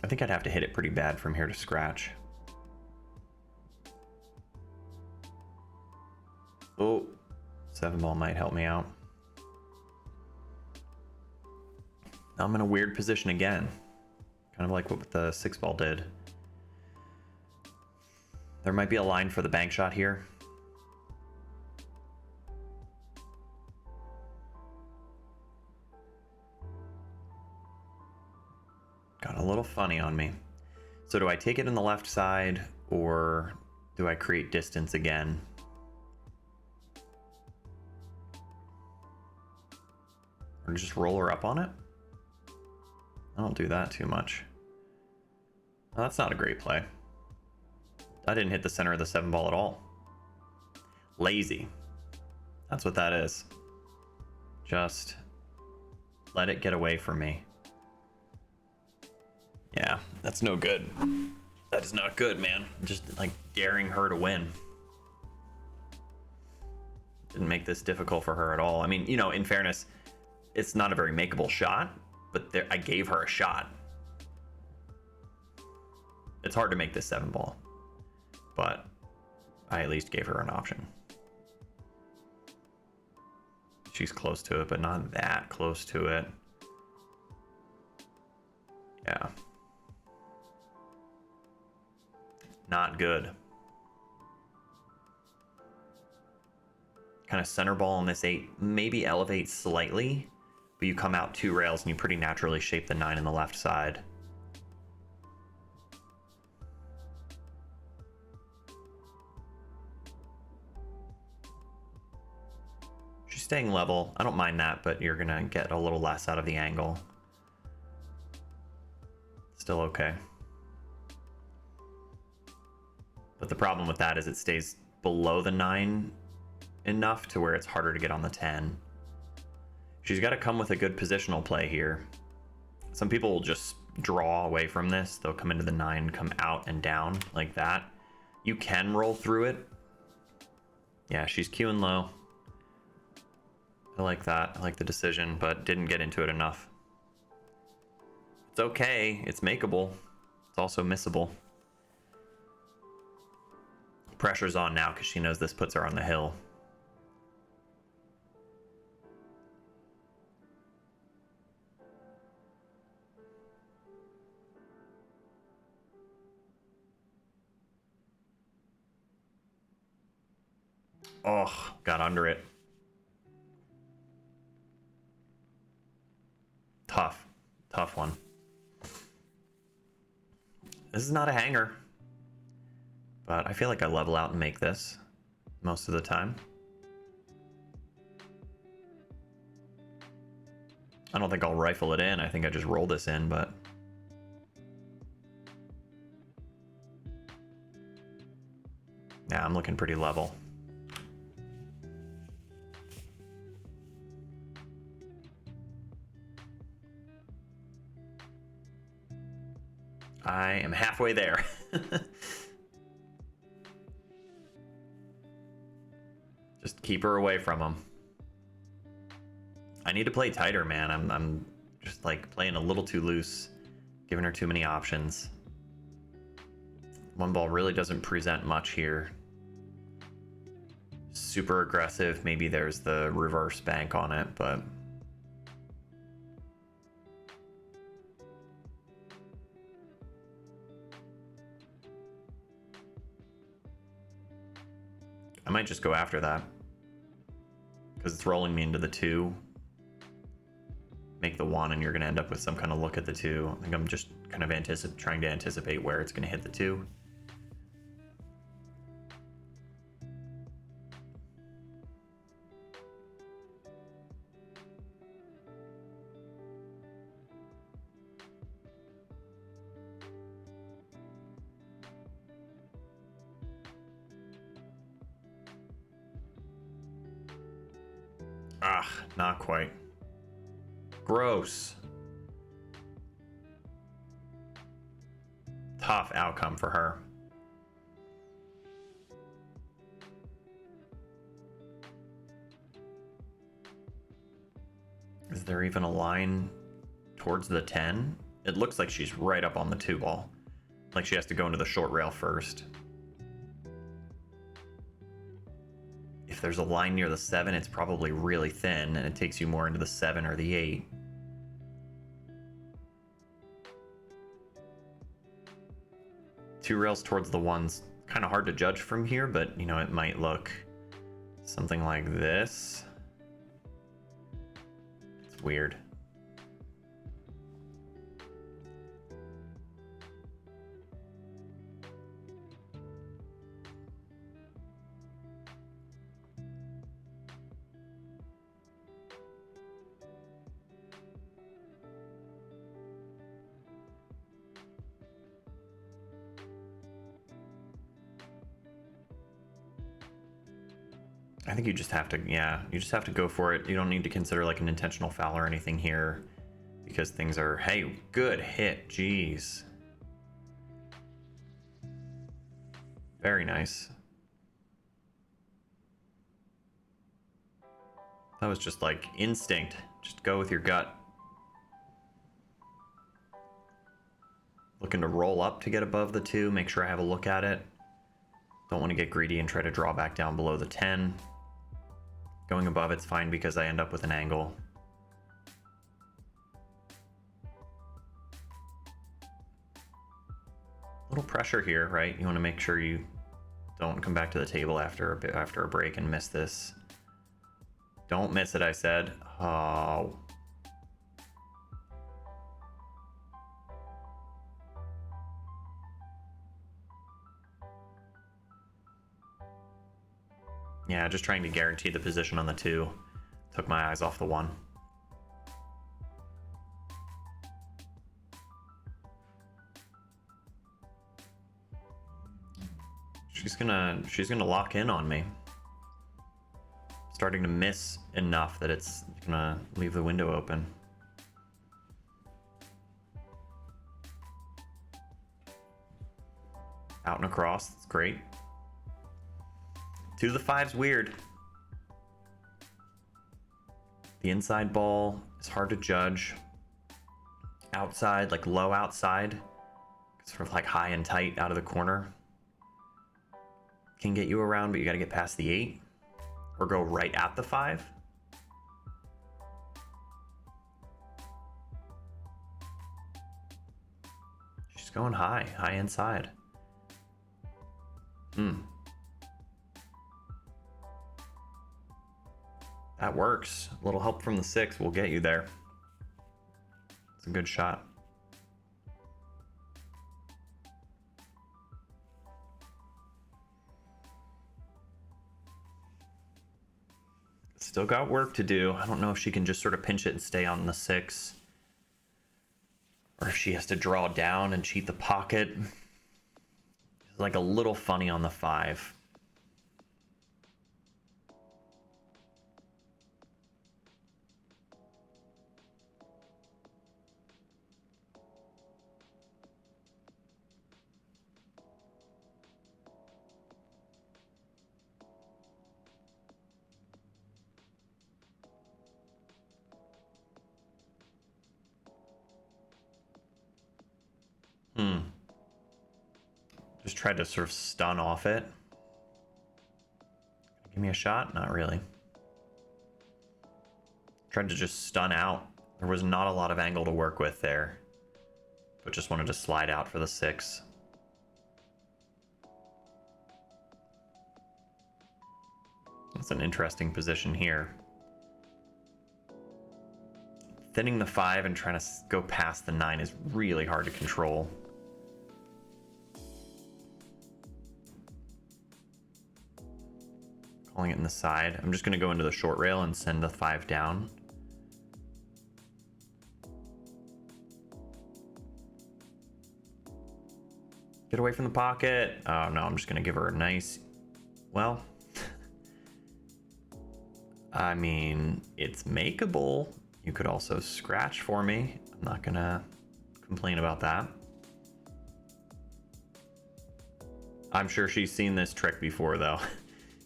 I think I'd have to hit it pretty bad from here to scratch. Oh, 7 ball might help me out. Now I'm in a weird position again. Kind of like what the 6 ball did. There might be a line for the bank shot here. Got a little funny on me. So do I take it in the left side or do I create distance again? Or just roll her up on it? I don't do that too much. Well, that's not a great play. I didn't hit the center of the 7 ball at all. Lazy. That's what that is. Just let it get away from me. Yeah, that's no good. That is not good, man. Just like daring her to win. Didn't make this difficult for her at all. I mean, you know, in fairness, it's not a very makeable shot, but there, I gave her a shot. It's hard to make this 7-ball, but I at least gave her an option. She's close to it, but not that close to it. Yeah. Not good. Kind of center ball on this 8, maybe elevate slightly, but you come out 2 rails and you pretty naturally shape the 9 in the left side. She's staying level. I don't mind that, but you're gonna get a little less out of the angle. Still okay. But the problem with that is it stays below the 9 enough to where it's harder to get on the 10. She's got to come with a good positional play here. Some people will just draw away from this. They'll come into the 9, come out and down like that. You can roll through it. Yeah, she's queuing low. I like that. I like the decision, but didn't get into it enough. It's okay. It's makeable. It's also missable. Pressure's on now because she knows this puts her on the hill. Oh, got under it. Tough. Tough one. This is not a hanger. But I feel like I level out and make this most of the time. I don't think I'll rifle it in. I think I just roll this in, but... yeah, I'm looking pretty level. I am halfway there. Just keep her away from him. I need to play tighter, man. I'm just like playing a little too loose, giving her too many options. 1 ball really doesn't present much here. Super aggressive. Maybe there's the reverse bank on it, but... I might just go after that. Because it's rolling me into the 2. Make the 1 and you're going to end up with some kind of look at the 2. I think I'm just kind of trying to anticipate where it's going to hit the 2. Ah, not quite. Gross. Tough outcome for her. Is there even a line towards the 10? It looks like she's right up on the 2 ball. Like she has to go into the short rail first. If there's a line near the 7, it's probably really thin and it takes you more into the 7 or the 8. Two rails towards the 1's kind of hard to judge from here, but you know, it might look something like this. It's weird. I think you just have to, yeah, you just have to go for it. You don't need to consider like an intentional foul or anything here because things are, hey, good hit. Jeez. Very nice. That was just like instinct. Just go with your gut. Looking to roll up to get above the 2. Make sure I have a look at it. Don't want to get greedy and try to draw back down below the 10. Going above it's fine because I end up with an angle. Little pressure here, right? You want to make sure you don't come back to the table after a break and miss this. Don't miss it, I said. Oh. Yeah, just trying to guarantee the position on the 2. Took my eyes off the 1. She's gonna lock in on me. Starting to miss enough that it's gonna leave the window open. Out and across, that's great. 2 to the 5's weird. The inside ball is hard to judge. Outside, like low outside, sort of like high and tight out of the corner, can get you around, but you got to get past the 8 or go right at the 5. She's going high inside. That works. A little help from the 6 will get you there. It's a good shot. Still got work to do. I don't know if she can just sort of pinch it and stay on the 6. Or if she has to draw down and cheat the pocket. It's like a little funny on the 5. Just tried to sort of stun off it. Give me a shot? Not really. Tried to just stun out. There was not a lot of angle to work with there. But just wanted to slide out for the 6. That's an interesting position here. Thinning the 5 and trying to go past the 9 is really hard to control. Calling it in the side. I'm just going to go into the short rail and send the 5 down. Get away from the pocket. Oh no, I'm just going to give her a nice... Well... I mean, it's makeable. You could also scratch for me. I'm not going to complain about that. I'm sure she's seen this trick before, though.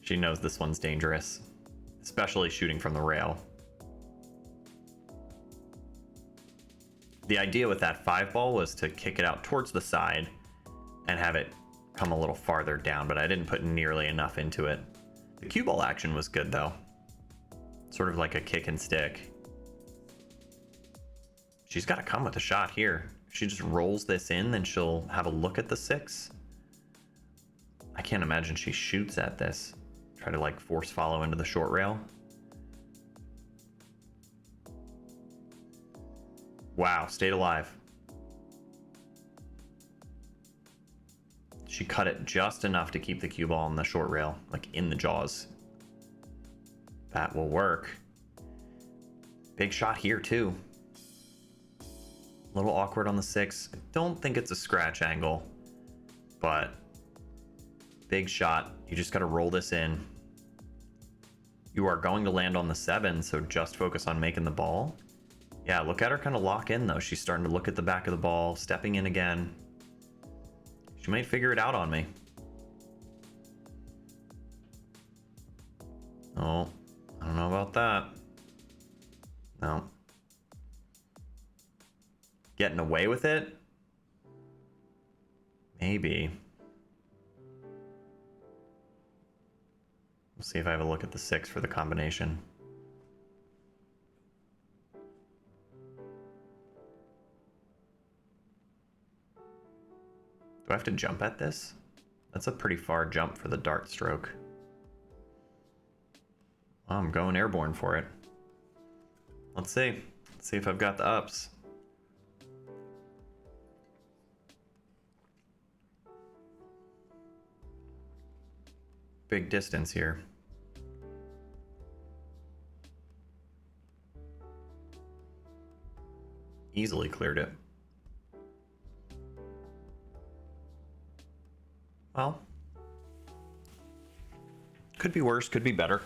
She knows this one's dangerous, especially shooting from the rail. The idea with that 5 ball was to kick it out towards the side and have it come a little farther down, but I didn't put nearly enough into it. The cue ball action was good, though. Sort of like a kick and stick. She's got to come with a shot here. If she just rolls this in, then she'll have a look at the 6. I can't imagine she shoots at this. Try to like force follow into the short rail. Wow, stayed alive. She cut it just enough to keep the cue ball on the short rail, like in the jaws. That will work. Big shot here too. A little awkward on the 6. I don't think it's a scratch angle, but big shot. You just got to roll this in. You are going to land on the 7, so just focus on making the ball. Yeah, look at her kind of lock in, though. She's starting to look at the back of the ball, stepping in again. She might figure it out on me. Oh, I don't know about that. No. Getting away with it? Maybe. We'll see if I have a look at the 6 for the combination. Do I have to jump at this? That's a pretty far jump for the dart stroke. Well, I'm going airborne for it. Let's see. Let's see if I've got the ups. Big distance here. Easily cleared it. Well, could be worse, could be better.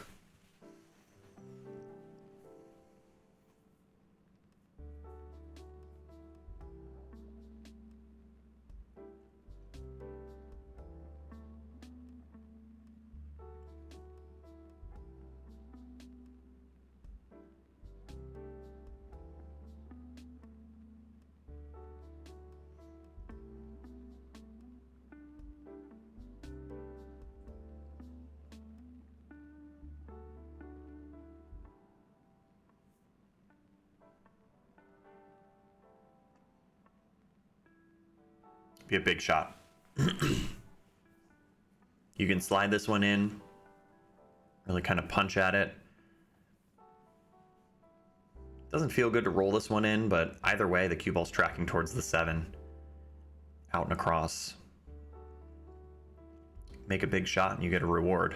Be a big shot. You can slide this one in, really kind of punch at it. Doesn't feel good to roll this one in, but either way, the cue ball's tracking towards the 7. Out and across. Make a big shot and you get a reward.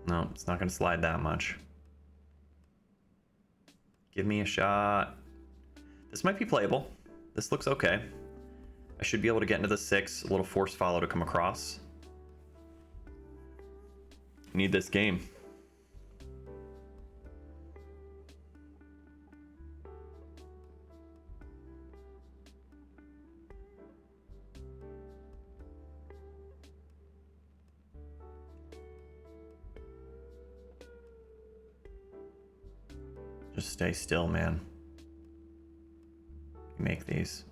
No, it's not going to slide that much. Give me a shot. This might be playable. This looks okay. I should be able to get into the 6, a little force follow to come across. Need this game. Just stay still, man. Make these.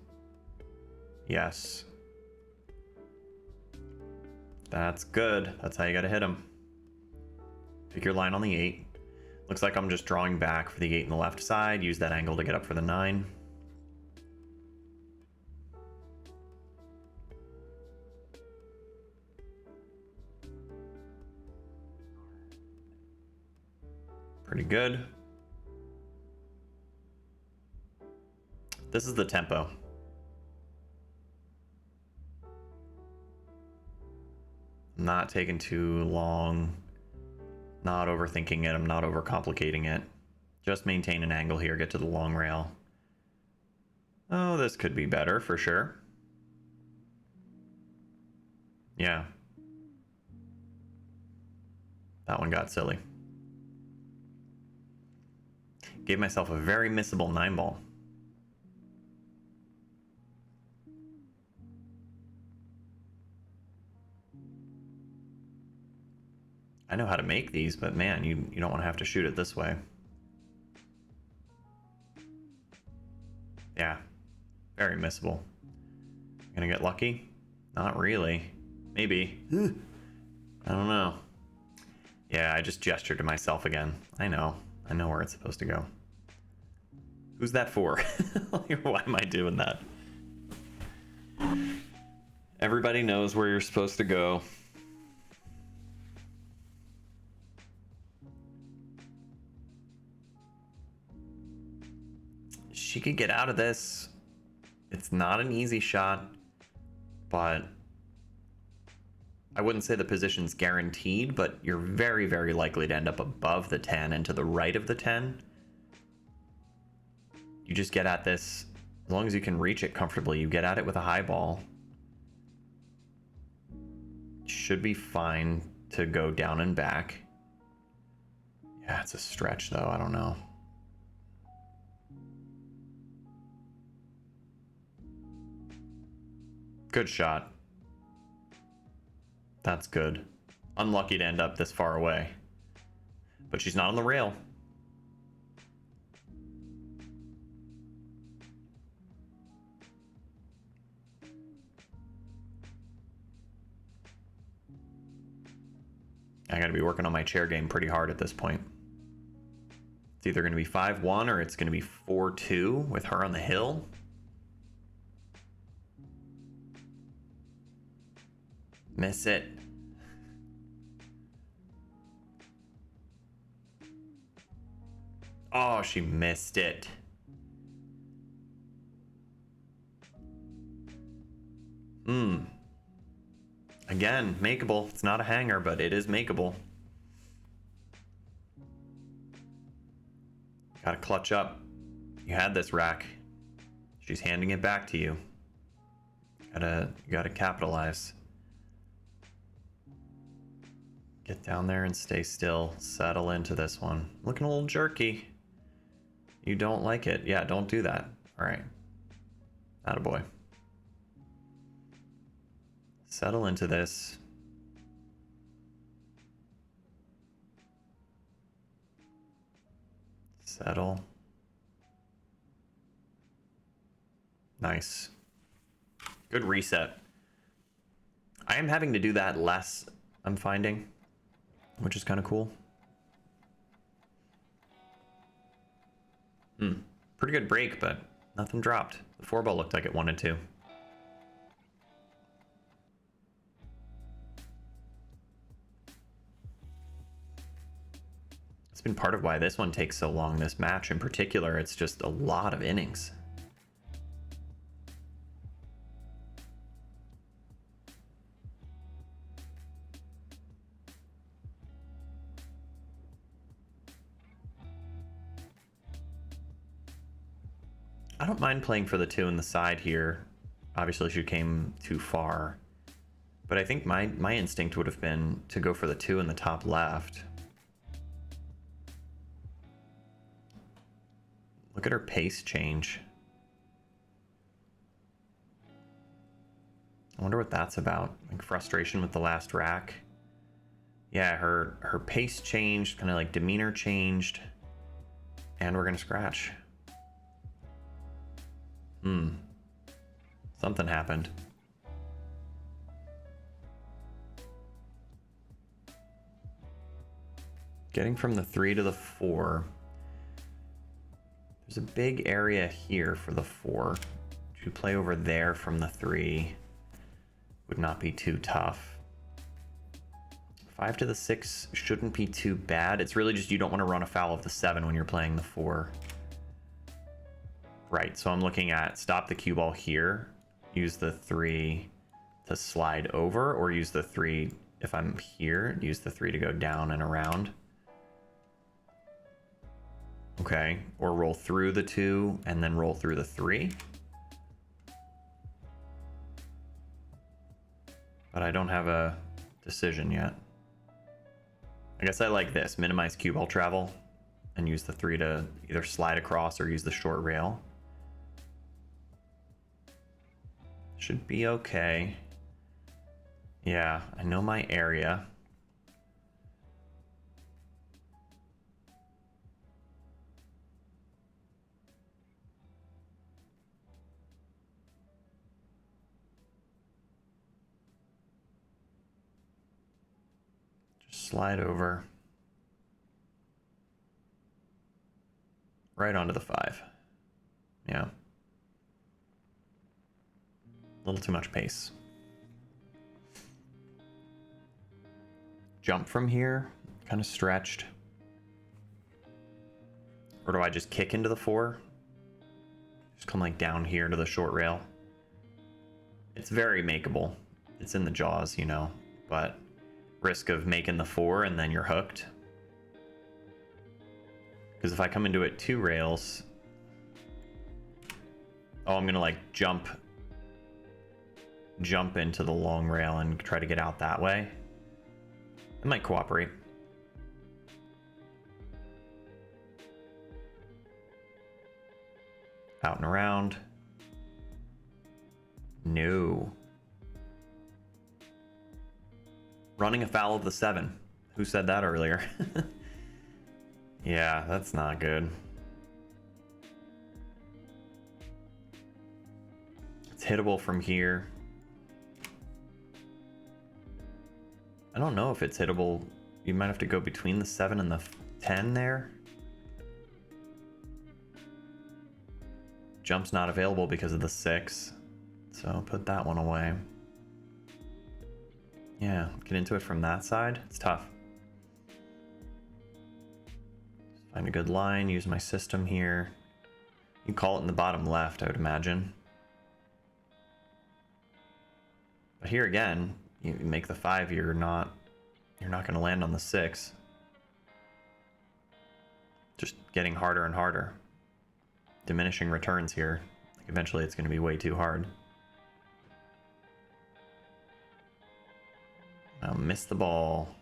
Yes. That's good. That's how you gotta hit them. Pick your line on the 8. Looks like I'm just drawing back for the 8 on the left side. Use that angle to get up for the 9. Pretty good. This is the tempo. Not taking too long. Not overthinking it. I'm not overcomplicating it. Just maintain an angle here. Get to the long rail. Oh, this could be better for sure. Yeah. That one got silly. Gave myself a very missable 9 ball. I know how to make these, but man, you don't want to have to shoot it this way. Yeah, very missable. Gonna get lucky? Not really. Maybe. I don't know. Yeah, I just gestured to myself again. I know where it's supposed to go. Who's that for? Why am I doing that? Everybody knows where you're supposed to go. She could get out of this. It's not an easy shot, but I wouldn't say the position's guaranteed, but you're very, very likely to end up above the 10 and to the right of the 10. You just get at this, as long as you can reach it comfortably, you get at it with a high ball. Should be fine to go down and back. Yeah, it's a stretch though. I don't know. Good shot. That's good. Unlucky to end up this far away. But she's not on the rail. I gotta be working on my chair game pretty hard at this point. It's either gonna be 5-1 or it's gonna be 4-2 with her on the hill. Miss it. Oh, she missed it. Again, makeable. It's not a hanger, but it is makeable. Gotta clutch up. You had this rack. She's handing it back to you. You gotta capitalize. Get down there and stay still. Settle into this one. Looking a little jerky. You don't like it. Yeah, don't do that. All right. Attaboy. Settle into this. Settle. Nice. Good reset. I am having to do that less, I'm finding, which is kind of cool. Pretty good break, but nothing dropped. The 4-ball looked like it wanted to. It's been part of why this one takes so long, this match in particular. It's just a lot of innings. I don't mind playing for the 2 in the side here. Obviously she came too far. But I think my instinct would have been to go for the 2 in the top left. Look at her pace change. I wonder what that's about. Like frustration with the last rack. Yeah, her pace changed, kind of like demeanor changed. And we're gonna scratch. Something happened. Getting from the 3 to the 4. There's a big area here for the 4. To play over there from the 3 would not be too tough. 5 to the 6 shouldn't be too bad. It's really just you don't want to run afoul of the 7 when you're playing the 4. Right, so I'm looking at stop the cue ball here, use the 3 to slide over, or use the 3, if I'm here, use the 3 to go down and around. Okay, or roll through the 2 and then roll through the 3. But I don't have a decision yet. I guess I like this, minimize cue ball travel and use the 3 to either slide across or use the short rail. Should be okay. Yeah, I know my area. Just slide over. Right onto the 5. Yeah. A little too much pace. Jump from here, kind of stretched. Or do I just kick into the 4? Just come like down here to the short rail. It's very makeable. It's in the jaws, you know, but risk of making the 4 and then you're hooked. Because if I come into it 2 rails, oh, I'm gonna like jump into the long rail and try to get out that way. It might cooperate. Out and around. No. Running afoul of the 7. Who said that earlier? Yeah, that's not good. It's hittable from here. I don't know if it's hittable. You might have to go between the 7 and the 10 there. Jump's not available because of the 6. So put that one away. Yeah, get into it from that side. It's tough. Find a good line, use my system here. You call it in the bottom left, I would imagine. But here again, you make the 5, you're not going to land on the 6. Just getting harder and harder. Diminishing returns here. Eventually it's going to be way too hard. Miss the ball.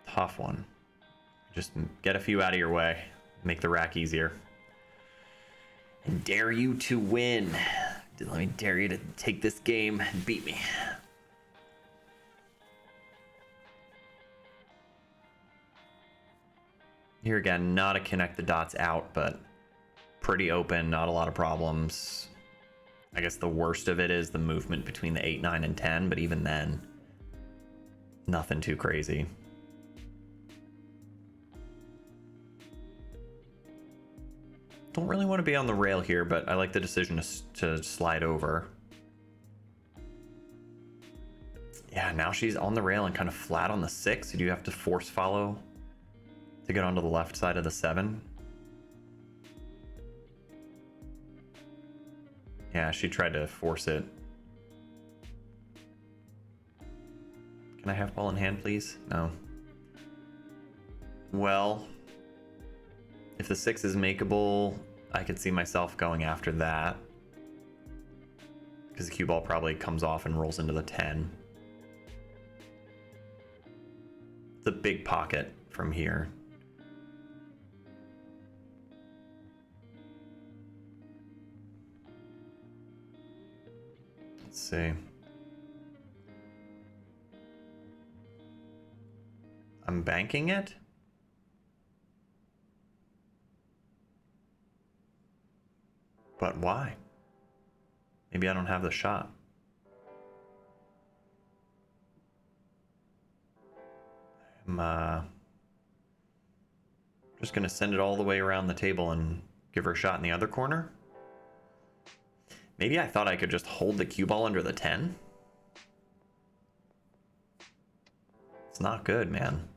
Tough one. Just get a few out of your way. Make the rack easier. And dare you to win. Let me dare you to take this game and beat me. Here again, not a connect the dots out, but pretty open, not a lot of problems. I guess the worst of it is the movement between the 8, 9, and 10, but even then, nothing too crazy. Don't really want to be on the rail here, but I like the decision to slide over. Yeah, now she's on the rail and kind of flat on the 6. You do have to force follow to get onto the left side of the 7. Yeah, she tried to force it. Can I have ball in hand, please? No. Well, if the 6 is makeable, I could see myself going after that. Because the cue ball probably comes off and rolls into the 10. It's a big pocket from here. Let's see. I'm banking it? But why? Maybe I don't have the shot. I'm just gonna send it all the way around the table and give her a shot in the other corner. Maybe I thought I could just hold the cue ball under the 10. It's not good, man.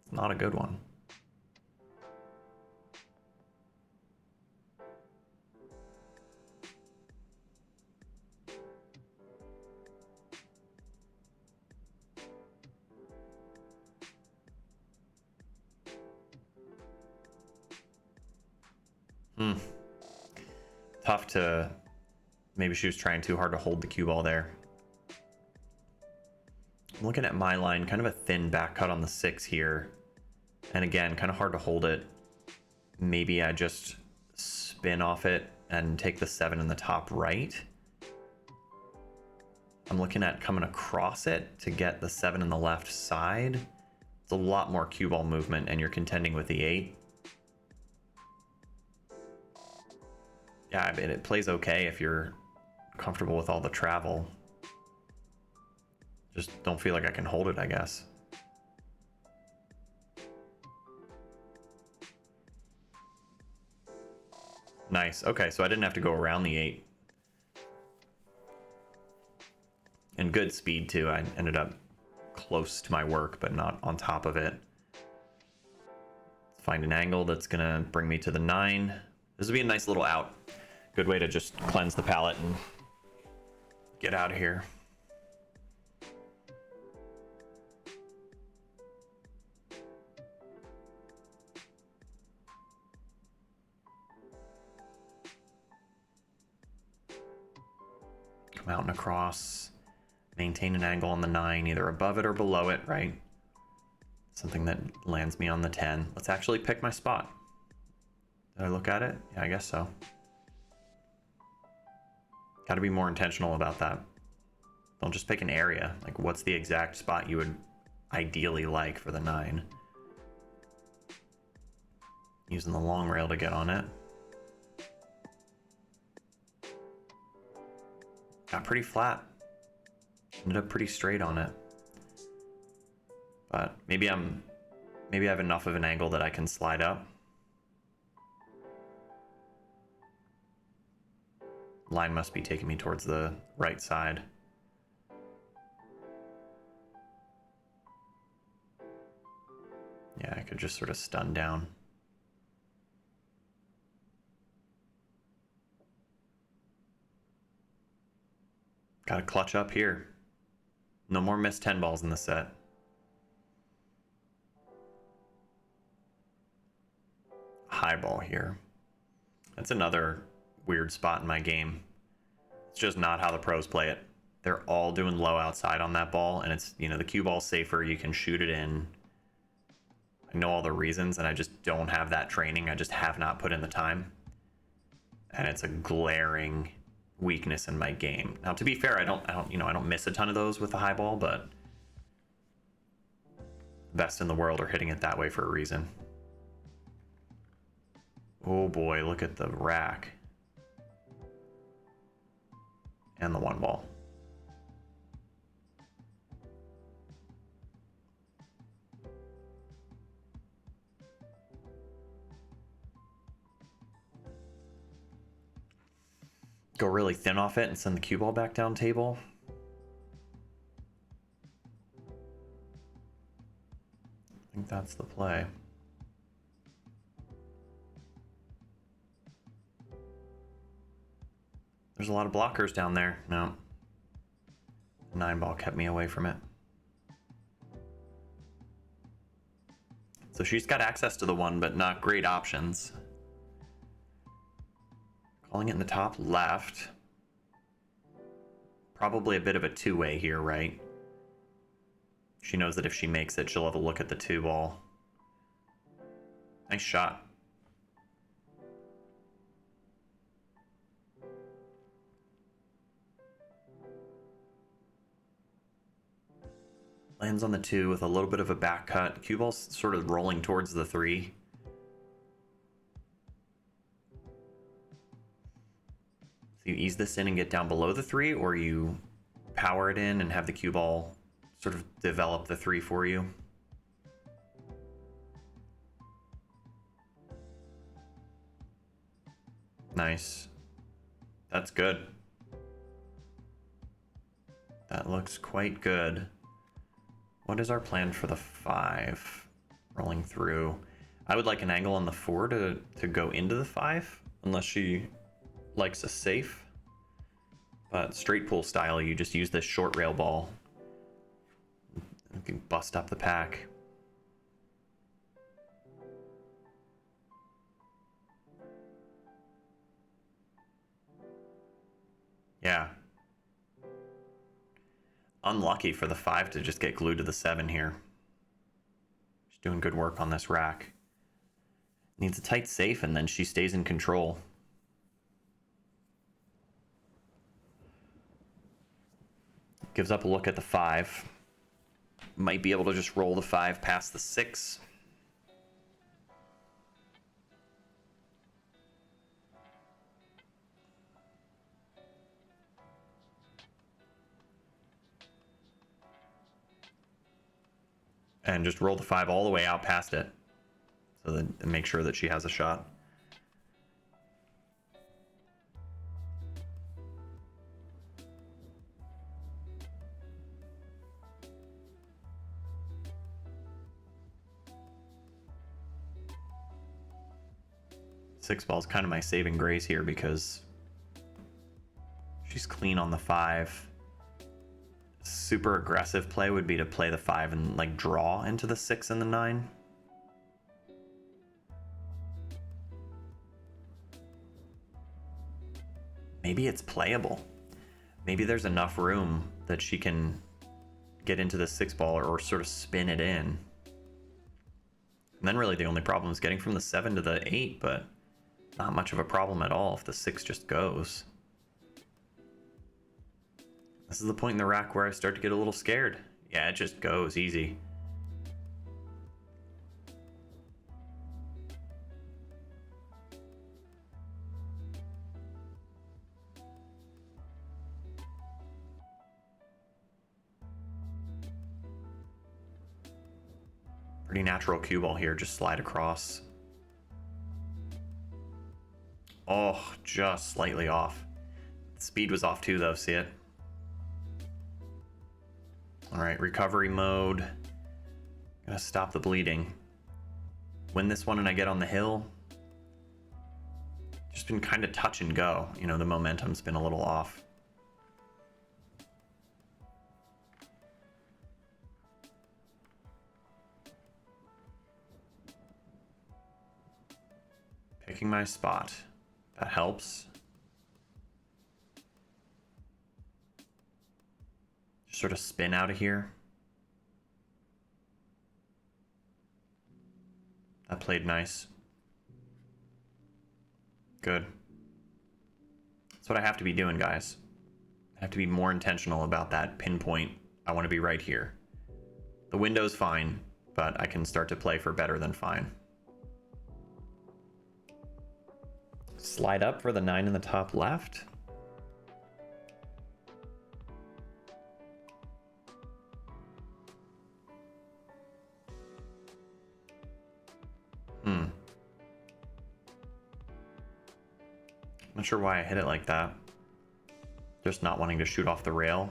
It's not a good one. Tough to... Maybe she was trying too hard to hold the cue ball there. I'm looking at my line, kind of a thin back cut on the 6 here. And again, kind of hard to hold it. Maybe I just spin off it and take the 7 in the top right. I'm looking at coming across it to get the 7 in the left side. It's a lot more cue ball movement, and you're contending with the 8. Yeah, I mean, it plays okay if you're comfortable with all the travel. Just don't feel like I can hold it, I guess. Nice. Okay, so I didn't have to go around the 8. And good speed, too. I ended up close to my work, but not on top of it. Find an angle that's going to bring me to the 9. This would be a nice little out. Good way to just cleanse the palate and get out of here. Come out and across. Maintain an angle on the 9, either above it or below it, right? Something that lands me on the 10. Let's actually pick my spot. Did I look at it? Yeah, I guess so. Got to be more intentional about that. Don't just pick an area. Like, what's the exact spot you would ideally like for the 9? Using the long rail to get on it. Got pretty flat. Ended up pretty straight on it. But maybe I have enough of an angle that I can slide up. Line must be taking me towards the right side. Yeah, I could just sort of stun down. Got to clutch up here. No more missed 10 balls in the set. High ball here. That's another weird spot in my game. It's just not how the pros play it. They're all doing low outside on that ball, and it's, you know, the cue ball's safer. You can shoot it in. I know all the reasons, and I just don't have that training. I just have not put in the time. And it's a glaring weakness in my game. Now, to be fair, I don't miss a ton of those with the high ball, but the best in the world are hitting it that way for a reason. Oh boy, look at the rack. And the 1 ball. Go really thin off it and send the cue ball back down table. I think that's the play. There's a lot of blockers down there. No. The 9 ball kept me away from it. So she's got access to the 1, but not great options. Calling it in the top left. Probably a bit of a 2-way here, right? She knows that if she makes it, she'll have a look at the 2 ball. Nice shot. Lands on the 2 with a little bit of a back cut. Cue ball's sort of rolling towards the 3. So you ease this in and get down below the 3, or you power it in and have the cue ball sort of develop the 3 for you. Nice. That's good. That looks quite good. What is our plan for the 5? Rolling through. I would like an angle on the 4 to go into the 5, unless she likes a safe. But straight pool style, you just use this short rail ball. You can bust up the pack. Yeah. Unlucky for the 5 to just get glued to the 7 here. She's doing good work on this rack. Needs a tight safe, and then she stays in control. Gives up a look at the 5. Might be able to just roll the 5 past the 6. And just roll the 5 all the way out past it. So then make sure that she has a shot. Six ball's kind of my saving grace here because she's clean on the 5. Super aggressive play would be to play the 5 and like draw into the 6 and the 9. Maybe it's playable. Maybe there's enough room that she can get into the 6 ball or sort of spin it in. And then really the only problem is getting from the 7 to the 8, but not much of a problem at all if the 6 just goes. This is the point in the rack where I start to get a little scared. Yeah, it just goes easy. Pretty natural cue ball here, just slide across. Oh, just slightly off. The speed was off too though, see it? All right, recovery mode. Gotta stop the bleeding. Win this one and I get on the hill. Just been kind of touch and go. You know, the momentum's been a little off. Picking my spot. That helps. Just sort of spin out of here. That played nice. Good. That's what I have to be doing, guys. I have to be more intentional about that pinpoint. I want to be right here. The window's fine, but I can start to play for better than fine. Slide up for the 9 in the top left. Not sure why I hit it like that. Just not wanting to shoot off the rail.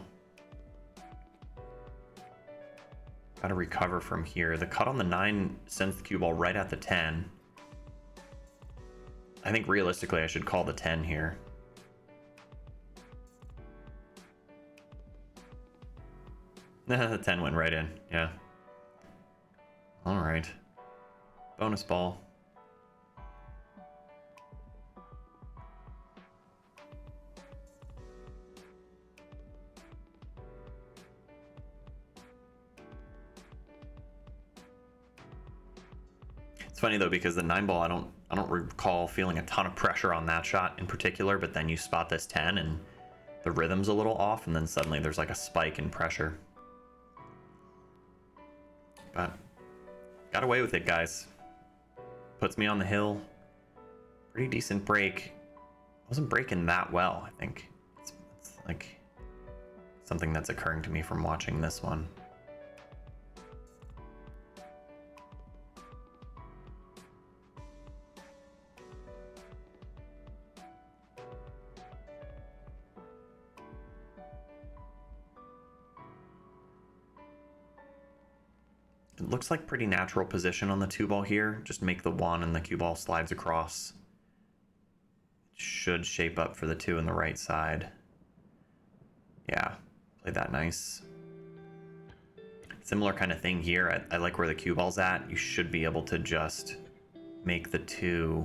Gotta recover from here. The cut on the 9 sends the cue ball right at the 10. I think realistically I should call the 10 here. The 10 went right in, yeah. All right. Bonus ball. It's funny though, because the 9 ball, I don't recall feeling a ton of pressure on that shot in particular, but then you spot this 10 and the rhythm's a little off, and then suddenly there's like a spike in pressure. But got away with it, guys. Puts me on the hill. Pretty decent break. Wasn't breaking that well, I think. It's like something that's occurring to me from watching this one. It looks like pretty natural position on the 2 ball here. Just make the 1 and the cue ball slides across. It should shape up for the 2 in the right side. Yeah, played that nice. Similar kind of thing here. I like where the cue ball's at. You should be able to just make the 2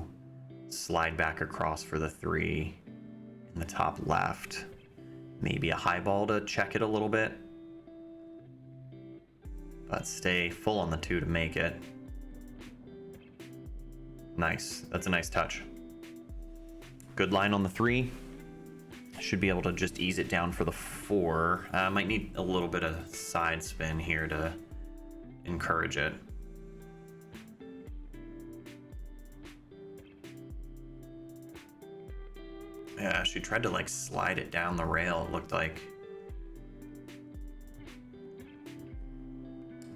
slide back across for the 3 in the top left. Maybe a high ball to check it a little bit. But stay full on the 2 to make it. Nice. That's a nice touch. Good line on the 3. Should be able to just ease it down for the 4. Might need a little bit of side spin here to encourage it. Yeah, she tried to like slide it down the rail, it looked like.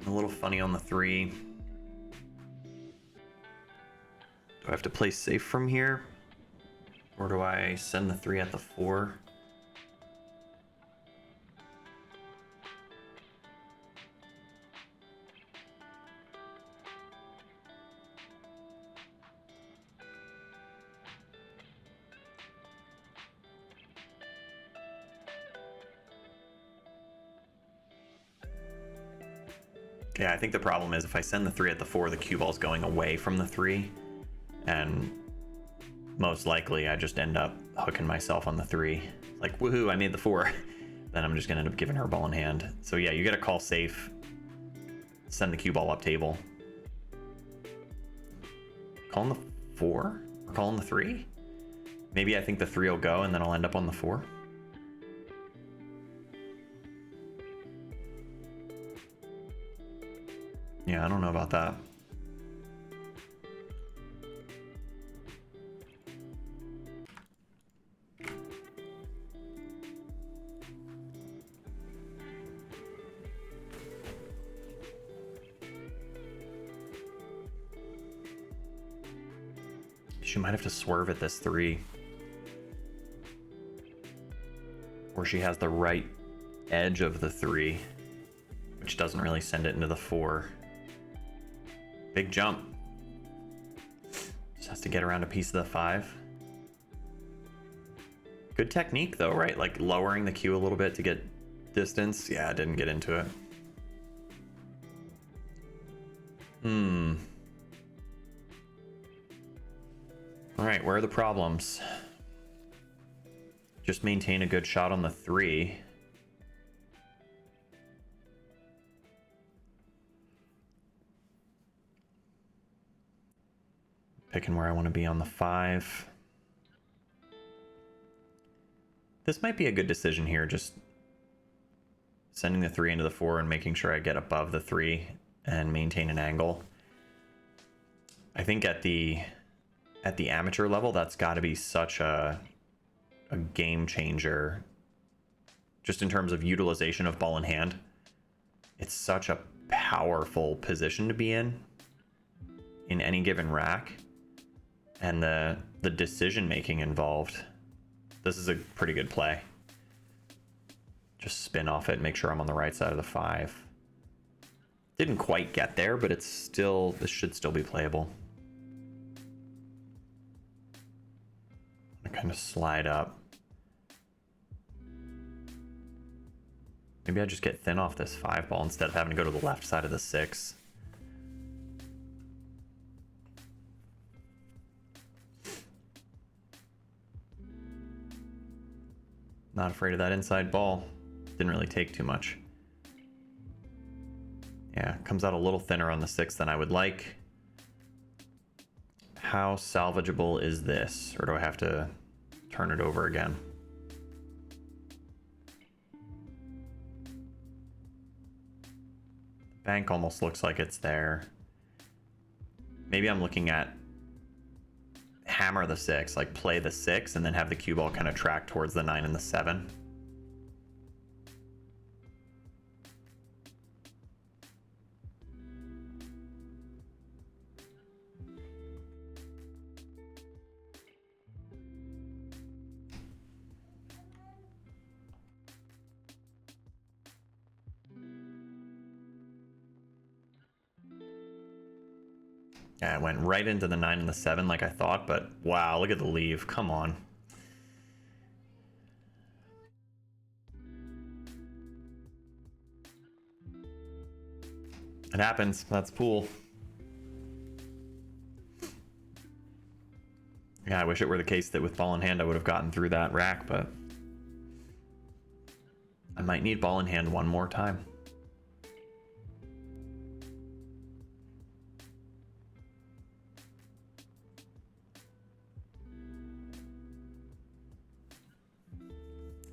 A little funny on the 3. Do I have to play safe from here? Or do I send the 3 at the 4? Yeah, I think the problem is if I send the 3 at the 4, the cue ball's going away from the 3, and most likely I just end up hooking myself on the 3. Like, woohoo, I made the 4. Then I'm just gonna end up giving her ball in hand. So yeah, you gotta call safe, send the cue ball up table. Calling the 4? We're calling the 3? Maybe I think the 3 will go and then I'll end up on the 4. Yeah, I don't know about that. She might have to swerve at this 3. Or she has the right edge of the 3, which doesn't really send it into the 4. Big jump. Just has to get around a piece of the 5. Good technique though, right? Like lowering the cue a little bit to get distance. Yeah, I didn't get into it. All right, where are the problems? Just maintain a good shot on the 3. Picking where I want to be on the 5. This might be a good decision here, just sending the 3 into the 4 and making sure I get above the 3 and maintain an angle. I think at the amateur level, that's got to be such a game changer, just in terms of utilization of ball in hand. It's such a powerful position to be in any given rack, and the decision making involved. This is a pretty good play. Just spin off it, make sure I'm on the right side of the 5. Didn't quite get there, but it's still, this should still be playable. I kind of slide up. Maybe I just get thin off this 5 ball instead of having to go to the left side of the 6. Not afraid of that inside ball. Didn't really take too much. Yeah, comes out a little thinner on the 6 than I would like. How salvageable is this? Or do I have to turn it over again? Bank almost looks like it's there. Maybe I'm looking at hammer the 6, like play the 6 and then have the cue ball kind of track towards the 9 and the 7. Yeah, it went right into the 9 and the 7 like I thought, but wow, look at the leave. Come on. It happens. That's pool. Yeah, I wish it were the case that with ball in hand I would have gotten through that rack, but I might need ball in hand one more time.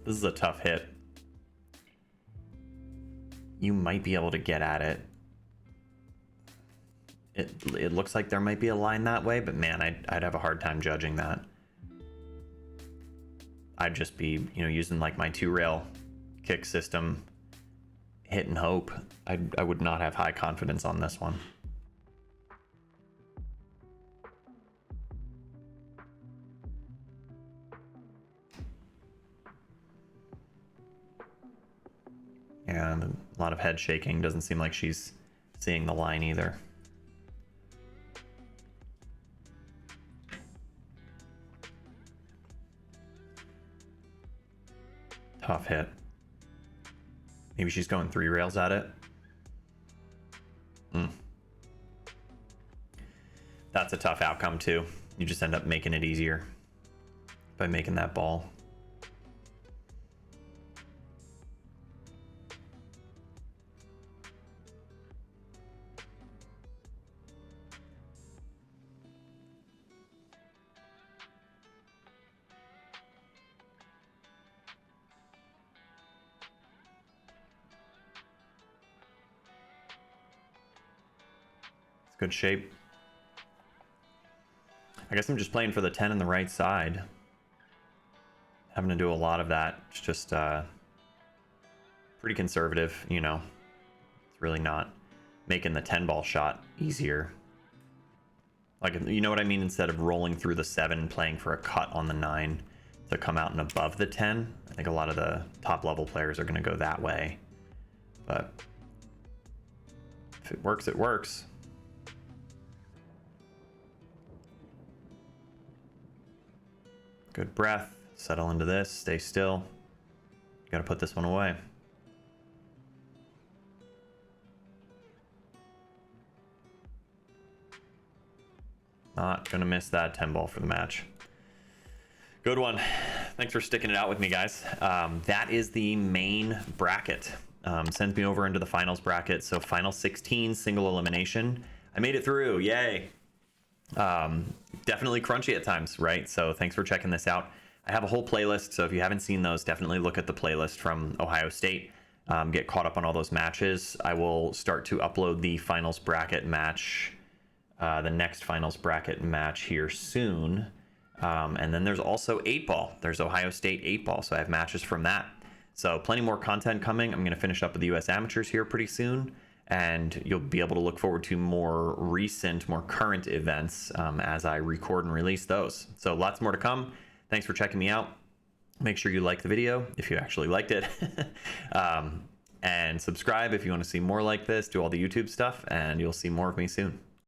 This is a tough hit. You might be able to get at it. It looks like there might be a line that way, but man, I'd have a hard time judging that. I'd just be, using like my 2-rail kick system, hit and hope. I would not have high confidence on this one. And a lot of head shaking. Doesn't seem like she's seeing the line either. Tough hit. Maybe she's going 3 rails at it. That's a tough outcome too. You just end up making it easier by making that ball. Good shape. I guess I'm just playing for the 10 on the right side. Having to do a lot of that. It's just pretty conservative, you know. It's really not making the 10 ball shot easier. Like, you know what I mean? Instead of rolling through the 7, playing for a cut on the 9 to come out and above the 10. I think a lot of the top level players are going to go that way. But if it works, it works. Good breath. Settle into this. Stay still. Got to put this one away. Not going to miss that 10 ball for the match. Good one. Thanks for sticking it out with me, guys. That is the main bracket. Sends me over into the finals bracket. So final 16, single elimination. I made it through. Yay. Definitely crunchy at times, right? So thanks for checking this out. I have a whole playlist. So if you haven't seen those, definitely look at the playlist from Ohio State. Get caught up on all those matches. I will start to upload the finals bracket match, the next finals bracket match here soon. And then there's also 8-ball. There's Ohio State 8-ball. So I have matches from that. So plenty more content coming. I'm going to finish up with the U.S. Amateurs here pretty soon. And you'll be able to look forward to more recent, more current events as I record and release those. So lots more to come. Thanks for checking me out. Make sure you like the video if you actually liked it. And subscribe if you want to see more like this. Do all the YouTube stuff, and you'll see more of me soon.